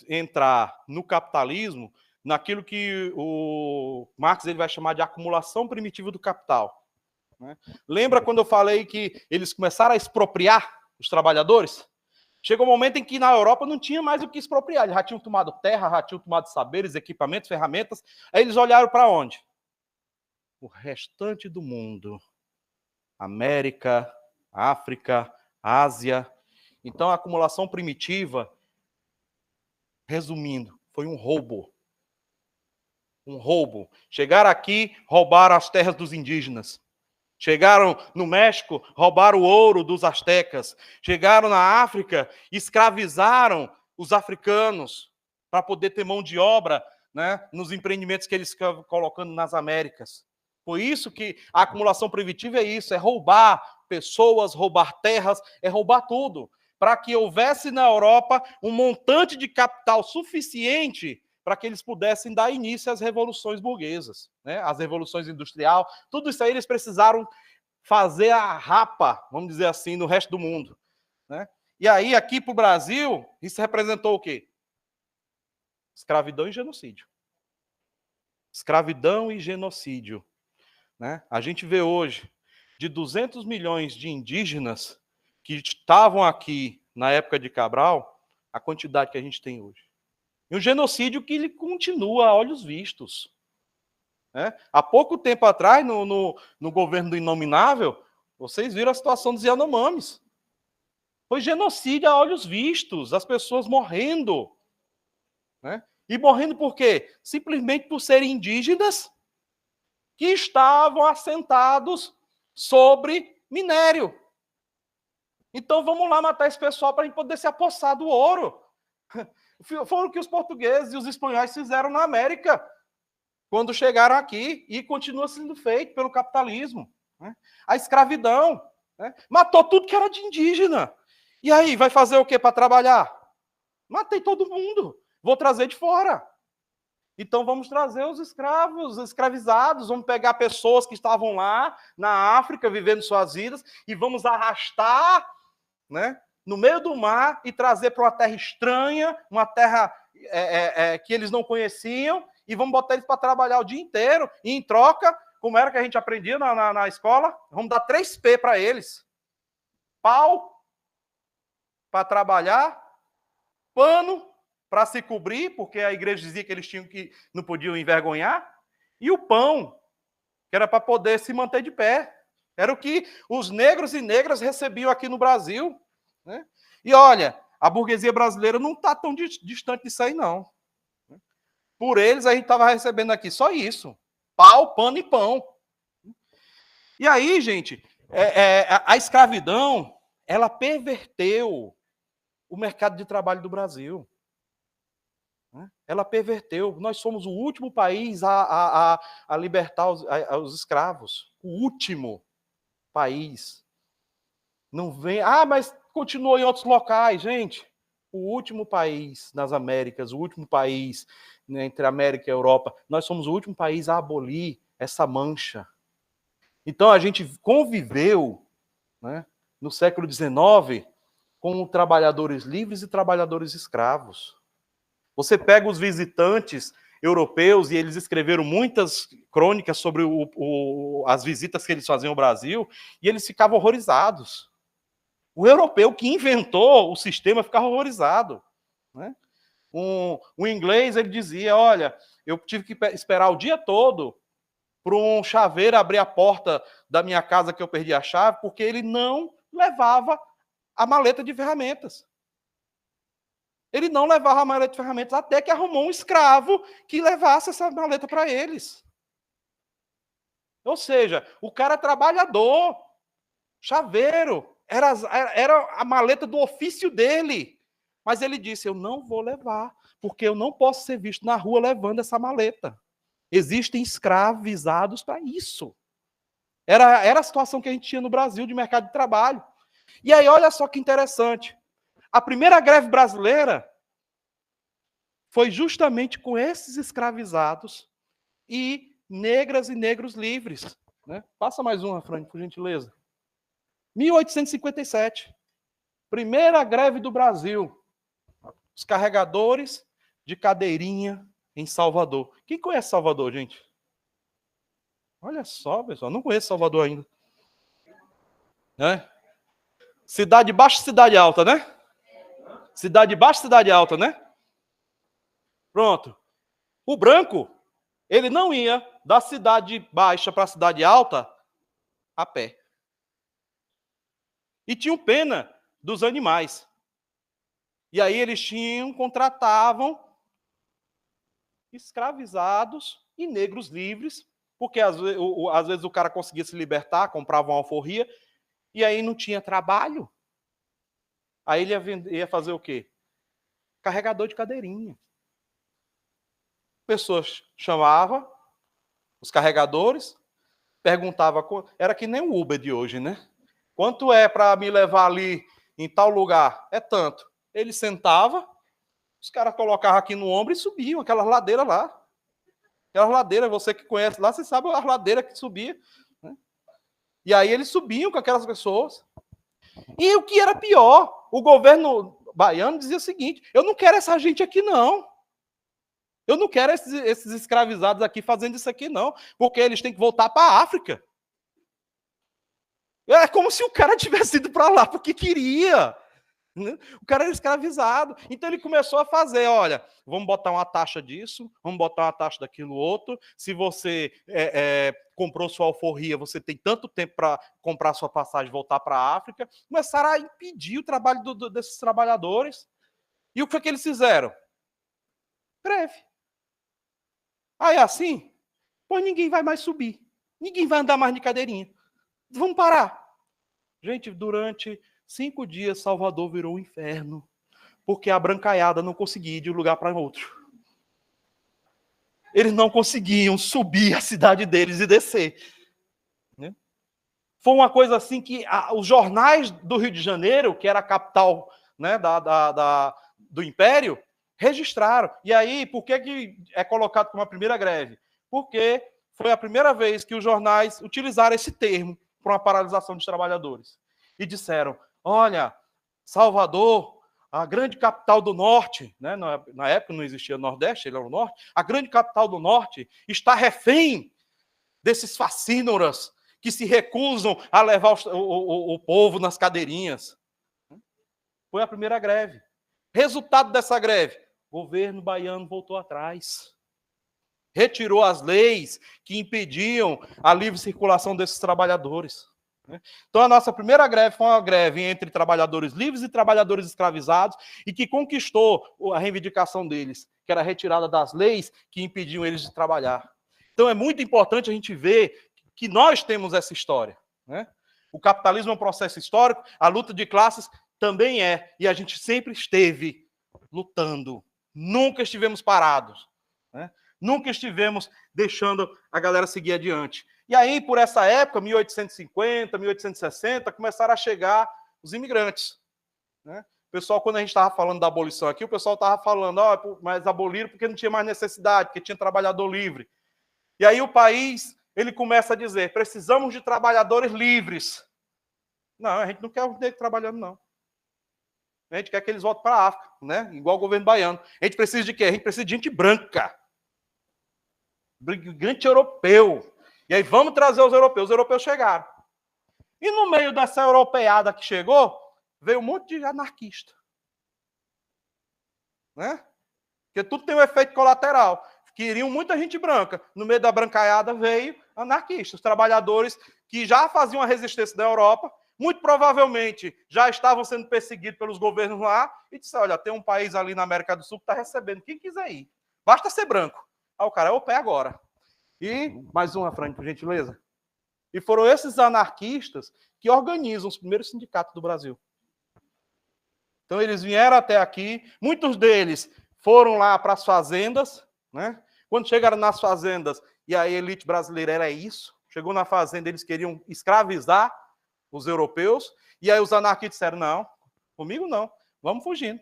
entrar no capitalismo naquilo que o Marx ele vai chamar de acumulação primitiva do capital. Né? Lembra quando eu falei que eles começaram a expropriar os trabalhadores? Chegou um momento em que na Europa não tinha mais o que expropriar. Eles já tinham tomado terra, já tinham tomado saberes, equipamentos, ferramentas. Aí eles olharam para onde? O restante do mundo. América, África, Ásia... Então, a acumulação primitiva, resumindo, foi um roubo. Um roubo. Chegaram aqui, roubaram as terras dos indígenas. Chegaram no México, roubaram o ouro dos astecas. Chegaram na África, escravizaram os africanos para poder ter mão de obra, né, nos empreendimentos que eles estavam colocando nas Américas. Por isso que a acumulação primitiva é isso, é roubar pessoas, roubar terras, é roubar tudo. Para que houvesse na Europa um montante de capital suficiente para que eles pudessem dar início às revoluções burguesas, né? Às revoluções industriais, tudo isso aí eles precisaram fazer a rapa, vamos dizer assim, no resto do mundo. Né? E aí, aqui para o Brasil, isso representou o quê? Escravidão e genocídio. Escravidão e genocídio. Né? A gente vê hoje, de 200 milhões de indígenas que estavam aqui na época de Cabral, a quantidade que a gente tem hoje. E um genocídio que ele continua a olhos vistos. Né? Há pouco tempo atrás, no governo do Inominável, vocês viram a situação dos Yanomamis. Foi genocídio a olhos vistos, as pessoas morrendo. Né? E morrendo por quê? Simplesmente por serem indígenas que estavam assentados sobre minério. Então vamos lá matar esse pessoal para a gente poder se apossar do ouro. Foi o que os portugueses e os espanhóis fizeram na América, quando chegaram aqui, e continua sendo feito pelo capitalismo. Né? A escravidão. Né? Matou tudo que era de indígena. E aí, vai fazer o quê para trabalhar? Matei todo mundo. Vou trazer de fora. Então vamos trazer os escravos, os escravizados, vamos pegar pessoas que estavam lá na África, vivendo suas vidas, e vamos arrastar, né, no meio do mar e trazer para uma terra estranha, uma terra que eles não conheciam, e vamos botar eles para trabalhar o dia inteiro, e em troca, como era que a gente aprendia na escola, vamos dar 3P para eles. Pau para trabalhar, pano para se cobrir, porque a igreja dizia que eles não podiam envergonhar, e o pão, que era para poder se manter de pé. Era o que os negros e negras recebiam aqui no Brasil, né? E olha, a burguesia brasileira não está tão distante disso aí, não. Por eles, a gente estava recebendo aqui só isso: pau, pano e pão. E aí, gente, a escravidão, ela perverteu o mercado de trabalho do Brasil. Ela perverteu. Nós somos o último país a libertar os escravos. O último país. Não vem... mas continua em outros locais, gente. O último país nas Américas, o último país, né, entre a América e a Europa, nós somos o último país a abolir essa mancha. Então, a gente conviveu, né, no século XIX com trabalhadores livres e trabalhadores escravos. Você pega os visitantes europeus, e eles escreveram muitas crônicas sobre as visitas que eles faziam ao Brasil, e eles ficavam horrorizados. O europeu que inventou o sistema ficava horrorizado, né? O inglês, ele dizia, olha, eu tive que esperar o dia todo para um chaveiro abrir a porta da minha casa que eu perdi a chave, porque ele não levava a maleta de ferramentas. Ele não levava a maleta de ferramentas até que arrumou um escravo que levasse essa maleta para eles. Ou seja, o cara trabalhador, chaveiro, era a maleta do ofício dele. Mas ele disse, eu não vou levar, porque eu não posso ser visto na rua levando essa maleta. Existem escravizados para isso. Era a situação que a gente tinha no Brasil de mercado de trabalho. E aí, olha só que interessante. A primeira greve brasileira foi justamente com esses escravizados e negras e negros livres, né? Passa mais uma, Fran, por gentileza. 1857. Primeira greve do Brasil. Os carregadores de cadeirinha em Salvador. Quem conhece Salvador, gente? Olha só, pessoal. Não conheço Salvador ainda. Né? Cidade baixa, cidade alta, né? Cidade baixa, cidade alta, né? Pronto. O branco, ele não ia da cidade baixa para a cidade alta a pé. E tinham pena dos animais. E aí eles contratavam escravizados e negros livres, porque às vezes o cara conseguia se libertar, comprava uma alforria, e aí não tinha trabalho. Aí ele ia fazer o quê? Carregador de cadeirinha. Pessoas chamavam os carregadores, perguntava, era que nem o Uber de hoje, né? Quanto é para me levar ali em tal lugar? É tanto. Ele sentava, os caras colocavam aqui no ombro e subiam aquela ladeira lá. Aquela ladeira, você que conhece lá, você sabe a ladeira que subia, né? E aí eles subiam com aquelas pessoas. E o que era pior, o governo baiano dizia o seguinte, eu não quero essa gente aqui, não. Eu não quero esses escravizados aqui fazendo isso aqui, não. Porque eles têm que voltar para a África. É como se o cara tivesse ido para lá porque queria. O cara era escravizado. Então ele começou a fazer, olha, vamos botar uma taxa disso, vamos botar uma taxa daquilo outro. Se você comprou sua alforria, você tem tanto tempo para comprar sua passagem e voltar para a África. Começaram a impedir o trabalho desses trabalhadores. E o que foi que eles fizeram? Greve. Aí assim, pois ninguém vai mais subir. Ninguém vai andar mais de cadeirinha. Vamos parar. Gente, durante 5 dias, Salvador virou um inferno, porque a brancaiada não conseguia ir de um lugar para outro. Eles não conseguiam subir a cidade deles e descer. Né? Foi uma coisa assim que os jornais do Rio de Janeiro, que era a capital, né, do Império, registraram. E aí, por que é colocado como a primeira greve? Porque foi a primeira vez que os jornais utilizaram esse termo para uma paralisação dos trabalhadores. E disseram, olha, Salvador, a grande capital do Norte, né? Na época não existia Nordeste, ele era o Norte, a grande capital do Norte está refém desses facínoras que se recusam a levar o povo nas cadeirinhas. Foi a primeira greve. Resultado dessa greve, O governo baiano voltou atrás. Retirou as leis que impediam a livre circulação desses trabalhadores. Então, a nossa primeira greve foi uma greve entre trabalhadores livres e trabalhadores escravizados e que conquistou a reivindicação deles, que era a retirada das leis que impediam eles de trabalhar. Então, é muito importante a gente ver que nós temos essa história. Né? O capitalismo é um processo histórico, a luta de classes também é, e a gente sempre esteve lutando, nunca estivemos parados, né? Nunca estivemos deixando a galera seguir adiante. E aí, por essa época, 1850, 1860, começaram a chegar os imigrantes. Né? O pessoal, quando a gente estava falando da abolição aqui, o pessoal estava falando, mas aboliram porque não tinha mais necessidade, porque tinha trabalhador livre. E aí o país, ele começa a dizer, precisamos de trabalhadores livres. Não, a gente não quer os negros trabalhando, não. A gente quer que eles voltem para a África, né? Igual o governo baiano. A gente precisa de quê? A gente precisa de gente branca. Imigrante europeu. E aí vamos trazer os europeus chegaram. E no meio dessa europeada que chegou, veio um monte de anarquista. Né? Porque tudo tem um efeito colateral. Queriam muita gente branca. No meio da brancaiada veio anarquistas, trabalhadores que já faziam a resistência da Europa, muito provavelmente já estavam sendo perseguidos pelos governos lá, e disseram, olha, tem um país ali na América do Sul que está recebendo quem quiser ir. Basta ser branco. Aí o cara é o pé agora. E mais uma, Frank, por gentileza. E foram esses anarquistas que organizam os primeiros sindicatos do Brasil. Então eles vieram até aqui, muitos deles foram lá para as fazendas, né? Quando chegaram nas fazendas, e a elite brasileira era isso, chegou na fazenda, eles queriam escravizar os europeus, e aí os anarquistas disseram, não, comigo não, vamos fugindo.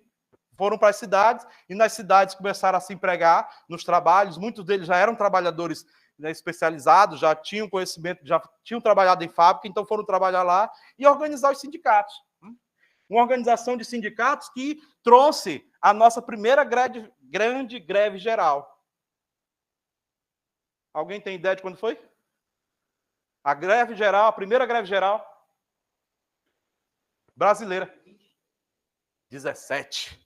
Foram para as cidades, e nas cidades começaram a se empregar nos trabalhos, muitos deles já eram trabalhadores, né, especializados, já tinham conhecimento, já tinham trabalhado em fábrica, então foram trabalhar lá e organizar os sindicatos. Uma organização de sindicatos que trouxe a nossa primeira grande greve geral. Alguém tem ideia de quando foi? A greve geral, a primeira greve geral brasileira. 17.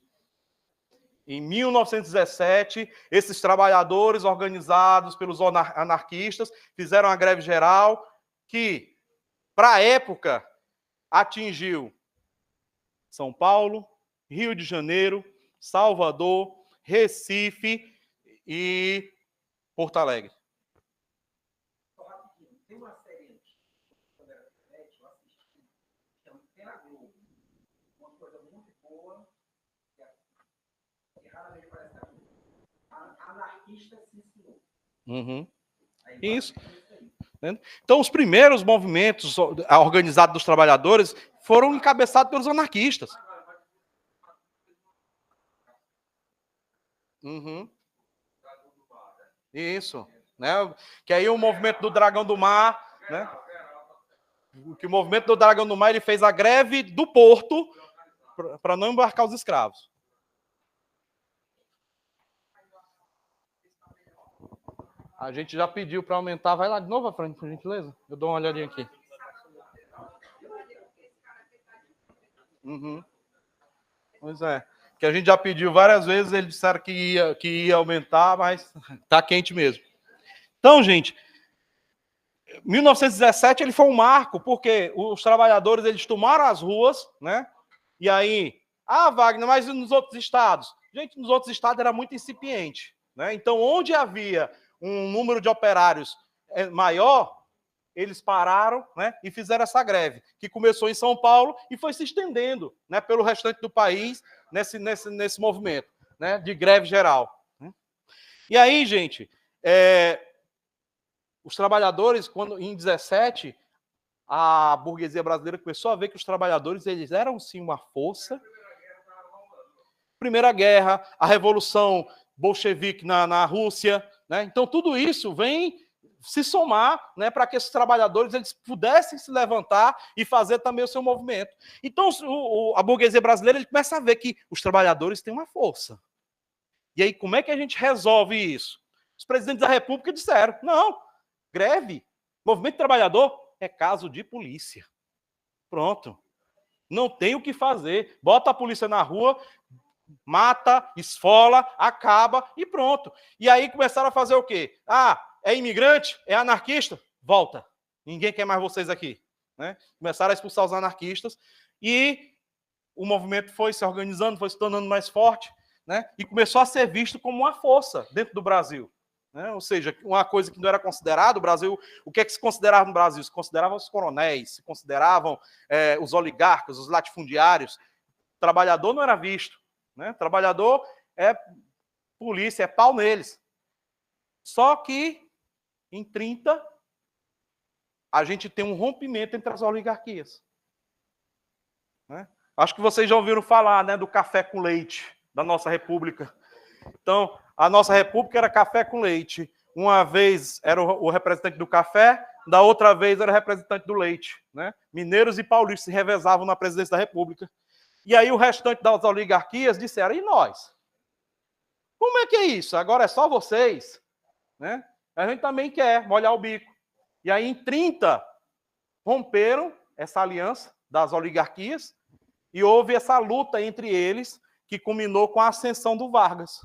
Em 1917, esses trabalhadores organizados pelos anarquistas fizeram uma greve geral que, para a época, atingiu São Paulo, Rio de Janeiro, Salvador, Recife e Porto Alegre. Tem uma série quando era internet, eu assisti, que tem na Globo, uma coisa muito boa, que raramente aparece na Globo. Anarquista se ensinou. Isso. Então, os primeiros movimentos organizados dos trabalhadores foram encabeçados pelos anarquistas. Isso. Né? Que aí o movimento do Dragão do Mar, né? Que o movimento do Dragão do Mar, ele fez a greve do porto para não embarcar os escravos. A gente já pediu para aumentar. Vai lá de novo, Fran, por gentileza? Eu dou uma olhadinha aqui. Pois é. Que a gente já pediu várias vezes, eles disseram que ia aumentar, mas tá quente mesmo. Então, gente, 1917 ele foi um marco, porque os trabalhadores eles tomaram as ruas, né? E aí, Wagner, mas nos outros estados? Gente, nos outros estados era muito incipiente, né? Então, onde havia um número de operários maior, eles pararam, né, e fizeram essa greve, que começou em São Paulo e foi se estendendo, né, pelo restante do país nesse movimento, né, de greve geral. E aí, gente, os trabalhadores, quando em 17, a burguesia brasileira começou a ver que os trabalhadores eles eram sim uma força. Primeira Guerra, a Revolução Bolchevique na Rússia, né? Então tudo isso vem se somar, né, para que esses trabalhadores eles pudessem se levantar e fazer também o seu movimento. Então a burguesia brasileira ele começa a ver que os trabalhadores têm uma força. E aí como é que a gente resolve isso? Os presidentes da República disseram, não, greve, movimento trabalhador é caso de polícia. Pronto. Não tem o que fazer. Bota a polícia na rua, Mata, esfola, acaba e pronto. E aí começaram a fazer o quê? Ah, é imigrante? É anarquista? Volta. Ninguém quer mais vocês aqui. Né? Começaram a expulsar os anarquistas e o movimento foi se organizando, foi se tornando mais forte, né? E começou a ser visto como uma força dentro do Brasil. Né? Ou seja, uma coisa que não era considerado, o Brasil, o que é que se considerava no Brasil? Se consideravam os coronéis, se consideravam os oligarcas, os latifundiários. O trabalhador não era visto. Né? O trabalhador é polícia, é pau neles. Só que, em 30, a gente tem um rompimento entre as oligarquias. Né? Acho que vocês já ouviram falar, né, do café com leite da nossa república. Então, a nossa república era café com leite. Uma vez era o representante do café, da outra vez era o representante do leite. Né? Mineiros e paulistas se revezavam na presidência da república. E aí o restante das oligarquias disseram, e nós? Como é que é isso? Agora é só vocês? Né? A gente também quer molhar o bico. E aí, em 30, romperam essa aliança das oligarquias e houve essa luta entre eles que culminou com a ascensão do Vargas.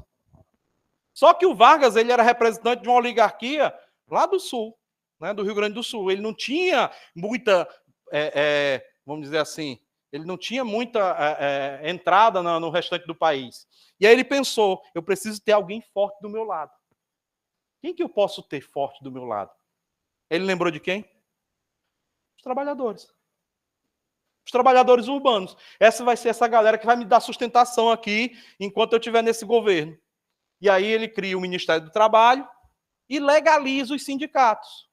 Só que o Vargas ele era representante de uma oligarquia lá do Sul, né, do Rio Grande do Sul. Ele não tinha muita, vamos dizer assim, ele não tinha muita entrada no restante do país. E aí ele pensou, eu preciso ter alguém forte do meu lado. Quem que eu posso ter forte do meu lado? Ele lembrou de quem? Os trabalhadores. Os trabalhadores urbanos. Essa vai ser essa galera que vai me dar sustentação aqui enquanto eu estiver nesse governo. E aí ele cria o Ministério do Trabalho e legaliza os sindicatos.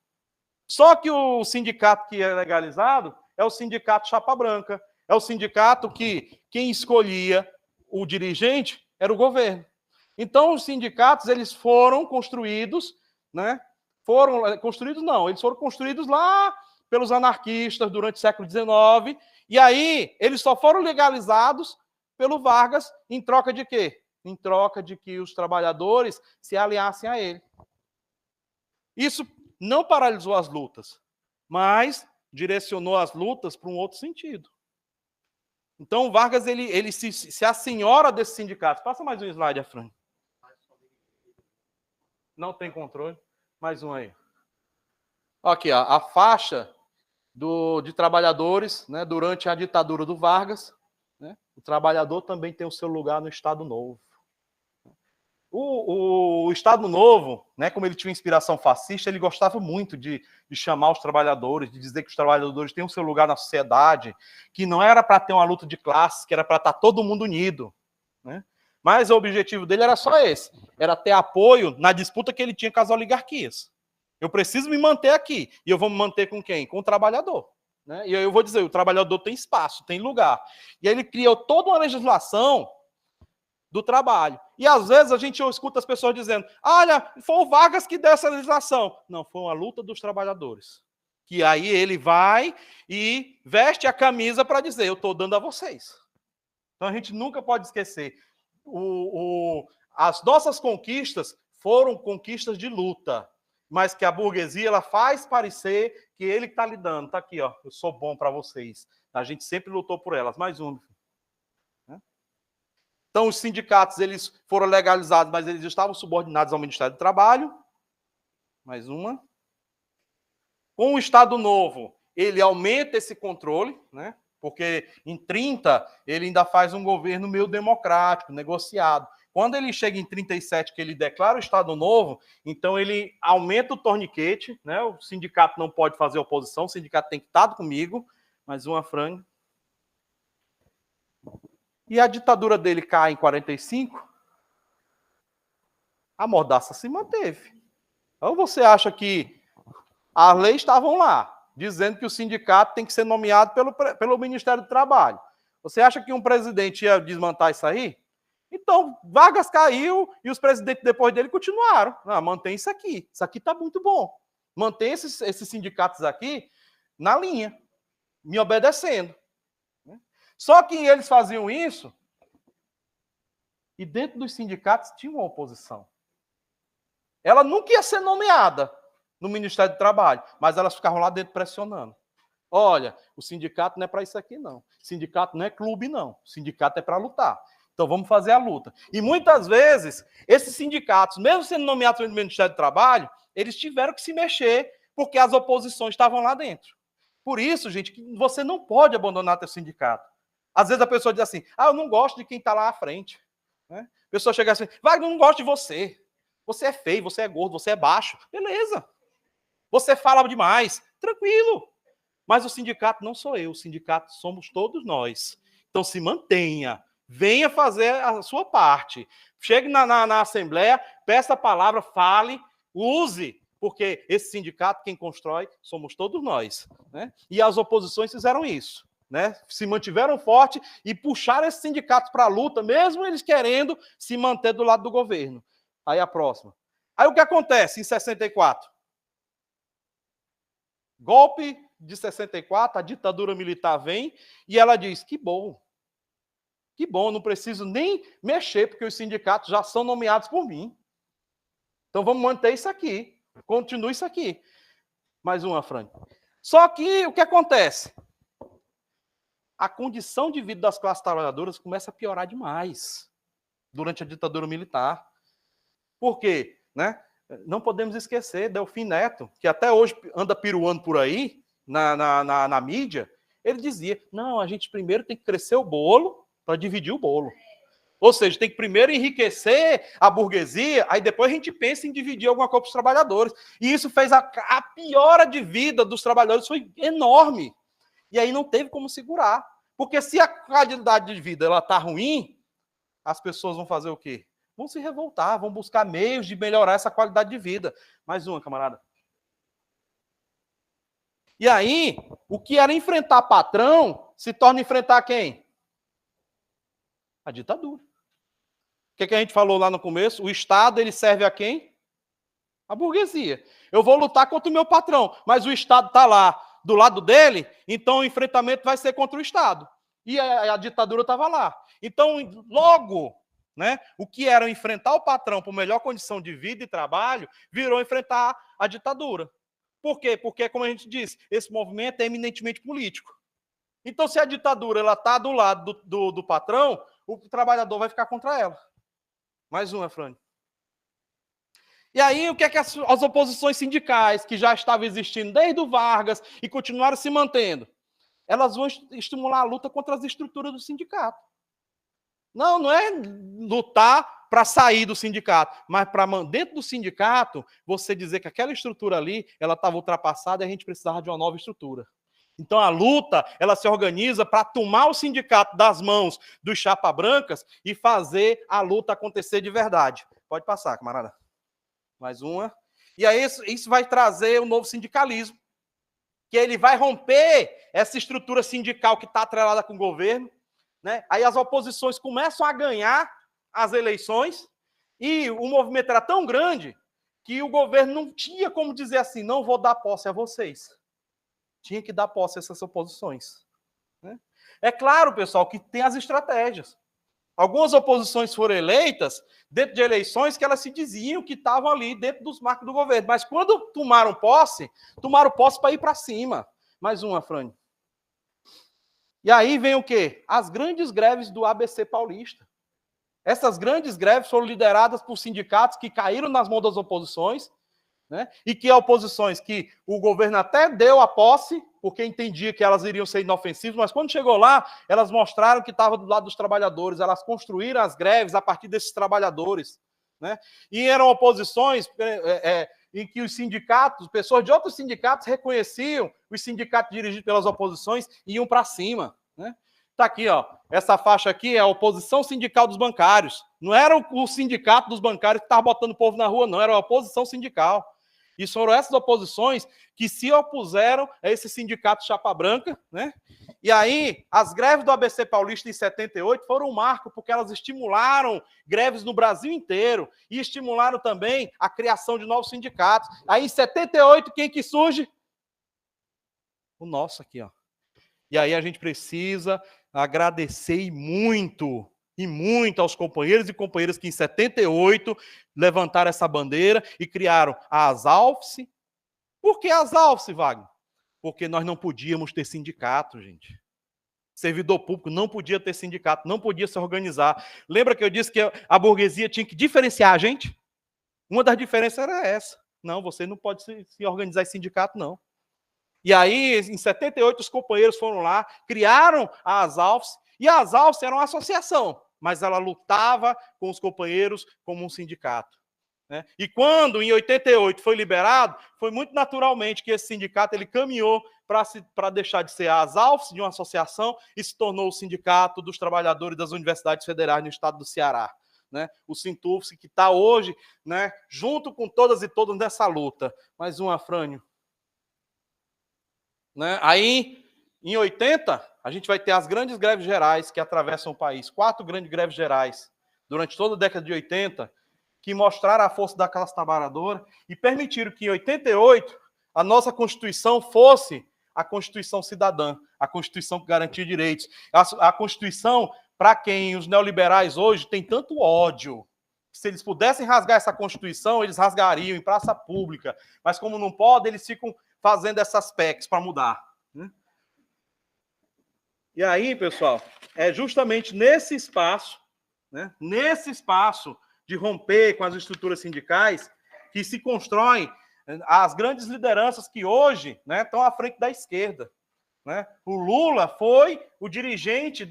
Só que o sindicato que é legalizado é o sindicato chapa branca. É o sindicato que quem escolhia o dirigente era o governo. Então os sindicatos eles foram construídos, né? Eles foram construídos lá pelos anarquistas durante o século XIX, e aí eles só foram legalizados pelo Vargas em troca de quê? Em troca de que os trabalhadores se aliassem a ele. Isso não paralisou as lutas, mas direcionou as lutas para um outro sentido. Então o Vargas ele se assenhora desse sindicato. Passa mais um slide, Afrânio. Não tem controle. Mais um aí. Aqui, ó, a faixa de trabalhadores, né, durante a ditadura do Vargas. Né, o trabalhador também tem o seu lugar no Estado Novo. O Estado Novo, né, como ele tinha inspiração fascista, ele gostava muito de chamar os trabalhadores, de dizer que os trabalhadores têm o seu lugar na sociedade, que não era para ter uma luta de classes, que era para estar todo mundo unido. Né? Mas o objetivo dele era só esse, era ter apoio na disputa que ele tinha com as oligarquias. Eu preciso me manter aqui, e eu vou me manter com quem? Com o trabalhador. Né? E aí eu vou dizer, o trabalhador tem espaço, tem lugar. E aí ele criou toda uma legislação do trabalho. E às vezes a gente escuta as pessoas dizendo, olha, foi o Vargas que deu essa legislação. Não, foi uma luta dos trabalhadores. Que aí ele vai e veste a camisa para dizer, eu estou dando a vocês. Então a gente nunca pode esquecer. As nossas conquistas foram conquistas de luta, mas que a burguesia ela faz parecer que ele está lhe dando. Está aqui, ó, eu sou bom para vocês. A gente sempre lutou por elas. Mais um. Então, os sindicatos eles foram legalizados, mas eles estavam subordinados ao Ministério do Trabalho. Mais uma. Com o Estado Novo, ele aumenta esse controle, né? Porque em 30 ele ainda faz um governo meio democrático, negociado. Quando ele chega em 37, que ele declara o Estado Novo, então ele aumenta o torniquete, né? O sindicato não pode fazer oposição, o sindicato tem que estar comigo. Mais uma franja. E a ditadura dele cai em 45, a mordaça se manteve. Então você acha que as leis estavam lá, dizendo que o sindicato tem que ser nomeado pelo Ministério do Trabalho. Você acha que um presidente ia desmantar isso aí? Então, Vargas caiu e os presidentes depois dele continuaram. Ah, mantém isso aqui está muito bom. Mantém esses sindicatos aqui na linha, me obedecendo. Só que eles faziam isso e dentro dos sindicatos tinha uma oposição. Ela nunca ia ser nomeada no Ministério do Trabalho, mas elas ficavam lá dentro pressionando. Olha, o sindicato não é para isso aqui, não. O sindicato não é clube, não. O sindicato é para lutar. Então vamos fazer a luta. E muitas vezes, esses sindicatos, mesmo sendo nomeados pelo Ministério do Trabalho, eles tiveram que se mexer porque as oposições estavam lá dentro. Por isso, gente, que você não pode abandonar seu sindicato. Às vezes a pessoa diz assim, eu não gosto de quem está lá à frente. Né? A pessoa chega assim, Wagner, eu não gosto de você. Você é feio, você é gordo, você é baixo. Beleza. Você fala demais. Tranquilo. Mas o sindicato não sou eu, o sindicato somos todos nós. Então se mantenha, venha fazer a sua parte. Chegue na Assembleia, peça a palavra, fale, use, porque esse sindicato, quem constrói, somos todos nós. Né? E as oposições fizeram isso. Né? Se mantiveram forte e puxaram esses sindicatos para a luta, mesmo eles querendo se manter do lado do governo. Aí a próxima. Aí o que acontece em 64? Golpe de 64, a ditadura militar vem e ela diz, que bom, não preciso nem mexer, porque os sindicatos já são nomeados por mim. Então vamos manter isso aqui, continue isso aqui. Mais uma, Fran. Só que o que acontece? A condição de vida das classes trabalhadoras começa a piorar demais durante a ditadura militar. Por quê? Né? Não podemos esquecer, Delfim Neto, que até hoje anda piruando por aí, na mídia, ele dizia, não, a gente primeiro tem que crescer o bolo para dividir o bolo. Ou seja, tem que primeiro enriquecer a burguesia, aí depois a gente pensa em dividir alguma coisa para os trabalhadores. E isso fez a piora de vida dos trabalhadores, foi enorme. E aí não teve como segurar. Porque se a qualidade de vida está ruim, as pessoas vão fazer o quê? Vão se revoltar, vão buscar meios de melhorar essa qualidade de vida. Mais uma, camarada. E aí, o que era enfrentar patrão, se torna enfrentar quem? A ditadura. O que a gente falou lá no começo? O Estado, ele serve a quem? A burguesia. Eu vou lutar contra o meu patrão, mas o Estado está lá do lado dele, então o enfrentamento vai ser contra o Estado. E a ditadura estava lá. Então, logo, né, o que era enfrentar o patrão por melhor condição de vida e trabalho, virou enfrentar a ditadura. Por quê? Porque, como a gente disse, esse movimento é eminentemente político. Então, se a ditadura está do lado do patrão, o trabalhador vai ficar contra ela. Mais uma, Fran. E aí, o que é que as oposições sindicais, que já estavam existindo desde o Vargas e continuaram se mantendo, elas vão estimular a luta contra as estruturas do sindicato. Não é lutar para sair do sindicato, mas para dentro do sindicato, você dizer que aquela estrutura ali, ela estava ultrapassada e a gente precisava de uma nova estrutura. Então a luta, ela se organiza para tomar o sindicato das mãos dos chapa brancas e fazer a luta acontecer de verdade. Pode passar, camarada. Mais uma. E aí isso vai trazer um novo sindicalismo, que ele vai romper essa estrutura sindical que está atrelada com o governo. Né? Aí as oposições começam a ganhar as eleições e o movimento era tão grande que o governo não tinha como dizer assim, não vou dar posse a vocês. Tinha que dar posse a essas oposições. Né? É claro, pessoal, que tem as estratégias. Algumas oposições foram eleitas dentro de eleições que elas se diziam que estavam ali dentro dos marcos do governo. Mas quando tomaram posse para ir para cima. Mais uma, Fran. E aí vem o quê? As grandes greves do ABC Paulista. Essas grandes greves foram lideradas por sindicatos que caíram nas mãos das oposições, né? E que oposições que o governo até deu a posse, porque entendia que elas iriam ser inofensivas, mas quando chegou lá, elas mostraram que estava do lado dos trabalhadores, elas construíram as greves a partir desses trabalhadores. Né? E eram oposições em que os sindicatos, pessoas de outros sindicatos reconheciam os sindicatos dirigidos pelas oposições e iam para cima. Né? Tá aqui, ó. Essa faixa aqui é a oposição sindical dos bancários. Não era o sindicato dos bancários que estava botando o povo na rua, não. Era a oposição sindical. E foram essas oposições que se opuseram a esse sindicato chapa branca, né? E aí, as greves do ABC Paulista em 78 foram um marco, porque elas estimularam greves no Brasil inteiro e estimularam também a criação de novos sindicatos. Aí, em 78, quem que surge? O nosso aqui, ó. E aí a gente precisa agradecer e muito aos companheiros e companheiras que em 78 levantaram essa bandeira e criaram a ASALFSE. Por que a ASALFSE, Wagner? Porque nós não podíamos ter sindicato, gente. Servidor público não podia ter sindicato, não podia se organizar. Lembra que eu disse que a burguesia tinha que diferenciar a gente? Uma das diferenças era essa. Não, você não pode se organizar em sindicato, não. E aí, em 78, os companheiros foram lá, criaram a ASALFS, e a ASALFS era uma associação, mas ela lutava com os companheiros como um sindicato. Né? E quando, em 88, foi liberado, foi muito naturalmente que esse sindicato ele caminhou para deixar de ser a ASALFS, de uma associação, e se tornou o Sindicato dos Trabalhadores das Universidades Federais no estado do Ceará. Né? O Sintufs, que está hoje, né, junto com todas e todos nessa luta. Mais um, Afrânio. Né? Aí, em 80, a gente vai ter as grandes greves gerais que atravessam o país. 4 grandes greves gerais, durante toda a década de 80, que mostraram a força da classe trabalhadora e permitiram que, em 88, a nossa Constituição fosse a Constituição cidadã, a Constituição que garantia direitos, a Constituição para quem os neoliberais hoje têm tanto ódio. Se eles pudessem rasgar essa Constituição, eles rasgariam em praça pública, mas como não podem, eles ficam fazendo essas PECs para mudar. Né? E aí, pessoal, é justamente nesse espaço, né, de romper com as estruturas sindicais, que se constroem as grandes lideranças que hoje, né, estão à frente da esquerda. Né? O Lula foi o dirigente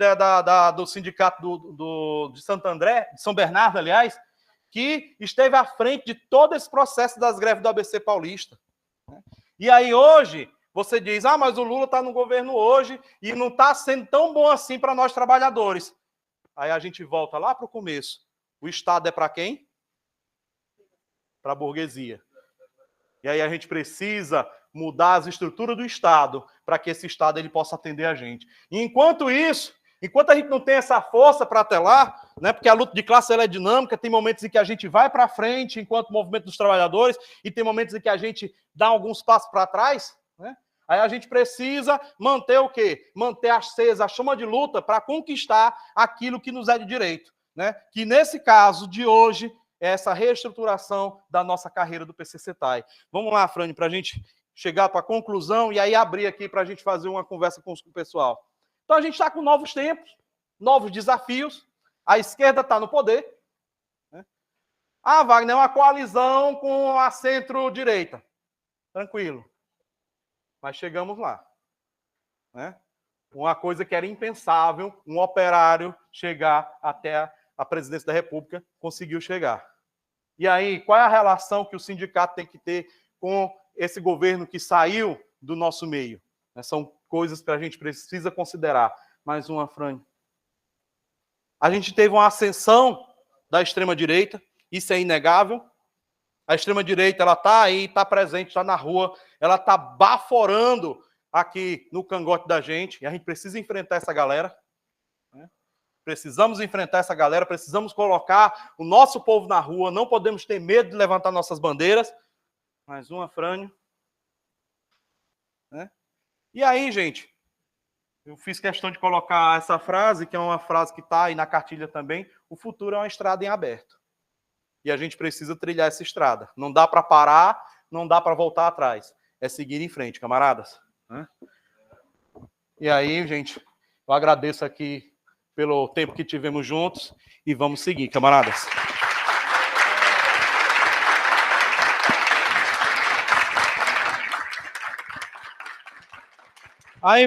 do sindicato de Santo André, de São Bernardo, aliás, que esteve à frente de todo esse processo das greves do ABC Paulista. Né? E aí hoje, você diz, mas o Lula está no governo hoje e não está sendo tão bom assim para nós trabalhadores. Aí a gente volta lá para o começo. O Estado é para quem? Para a burguesia. E aí a gente precisa mudar as estruturas do Estado para que esse Estado ele possa atender a gente. E enquanto isso, enquanto a gente não tem essa força para até lá, né, porque a luta de classe ela é dinâmica, tem momentos em que a gente vai para frente enquanto movimento dos trabalhadores e tem momentos em que a gente dá alguns passos para trás, né? Aí a gente precisa manter o quê? Manter acesa a chama de luta para conquistar aquilo que nos é de direito, né? Que nesse caso de hoje é essa reestruturação da nossa carreira do PCCETAI. Vamos lá, Frane, para a gente chegar para a conclusão e aí abrir aqui para a gente fazer uma conversa com o pessoal. Então a gente está com novos tempos, novos desafios, a esquerda está no poder. Né? Wagner, é uma coalizão com a centro-direita. Tranquilo. Mas chegamos lá. Né? Uma coisa que era impensável, um operário chegar até a presidência da República, conseguiu chegar. E aí, qual é a relação que o sindicato tem que ter com esse governo que saiu do nosso meio? São coisas que a gente precisa considerar. Mais uma, Fran. A gente teve uma ascensão da extrema-direita, isso é inegável. A extrema-direita ela está aí, está presente, está na rua, ela está baforando aqui no cangote da gente, e a gente precisa enfrentar essa galera. Né? Precisamos enfrentar essa galera, precisamos colocar o nosso povo na rua, não podemos ter medo de levantar nossas bandeiras. Mais uma, Frânio. Né? E aí, gente, eu fiz questão de colocar essa frase, que é uma frase que está aí na cartilha também, o futuro é uma estrada em aberto. E a gente precisa trilhar essa estrada. Não dá para parar, não dá para voltar atrás. É seguir em frente, camaradas. Né? E aí, gente, eu agradeço aqui pelo tempo que tivemos juntos e vamos seguir, camaradas.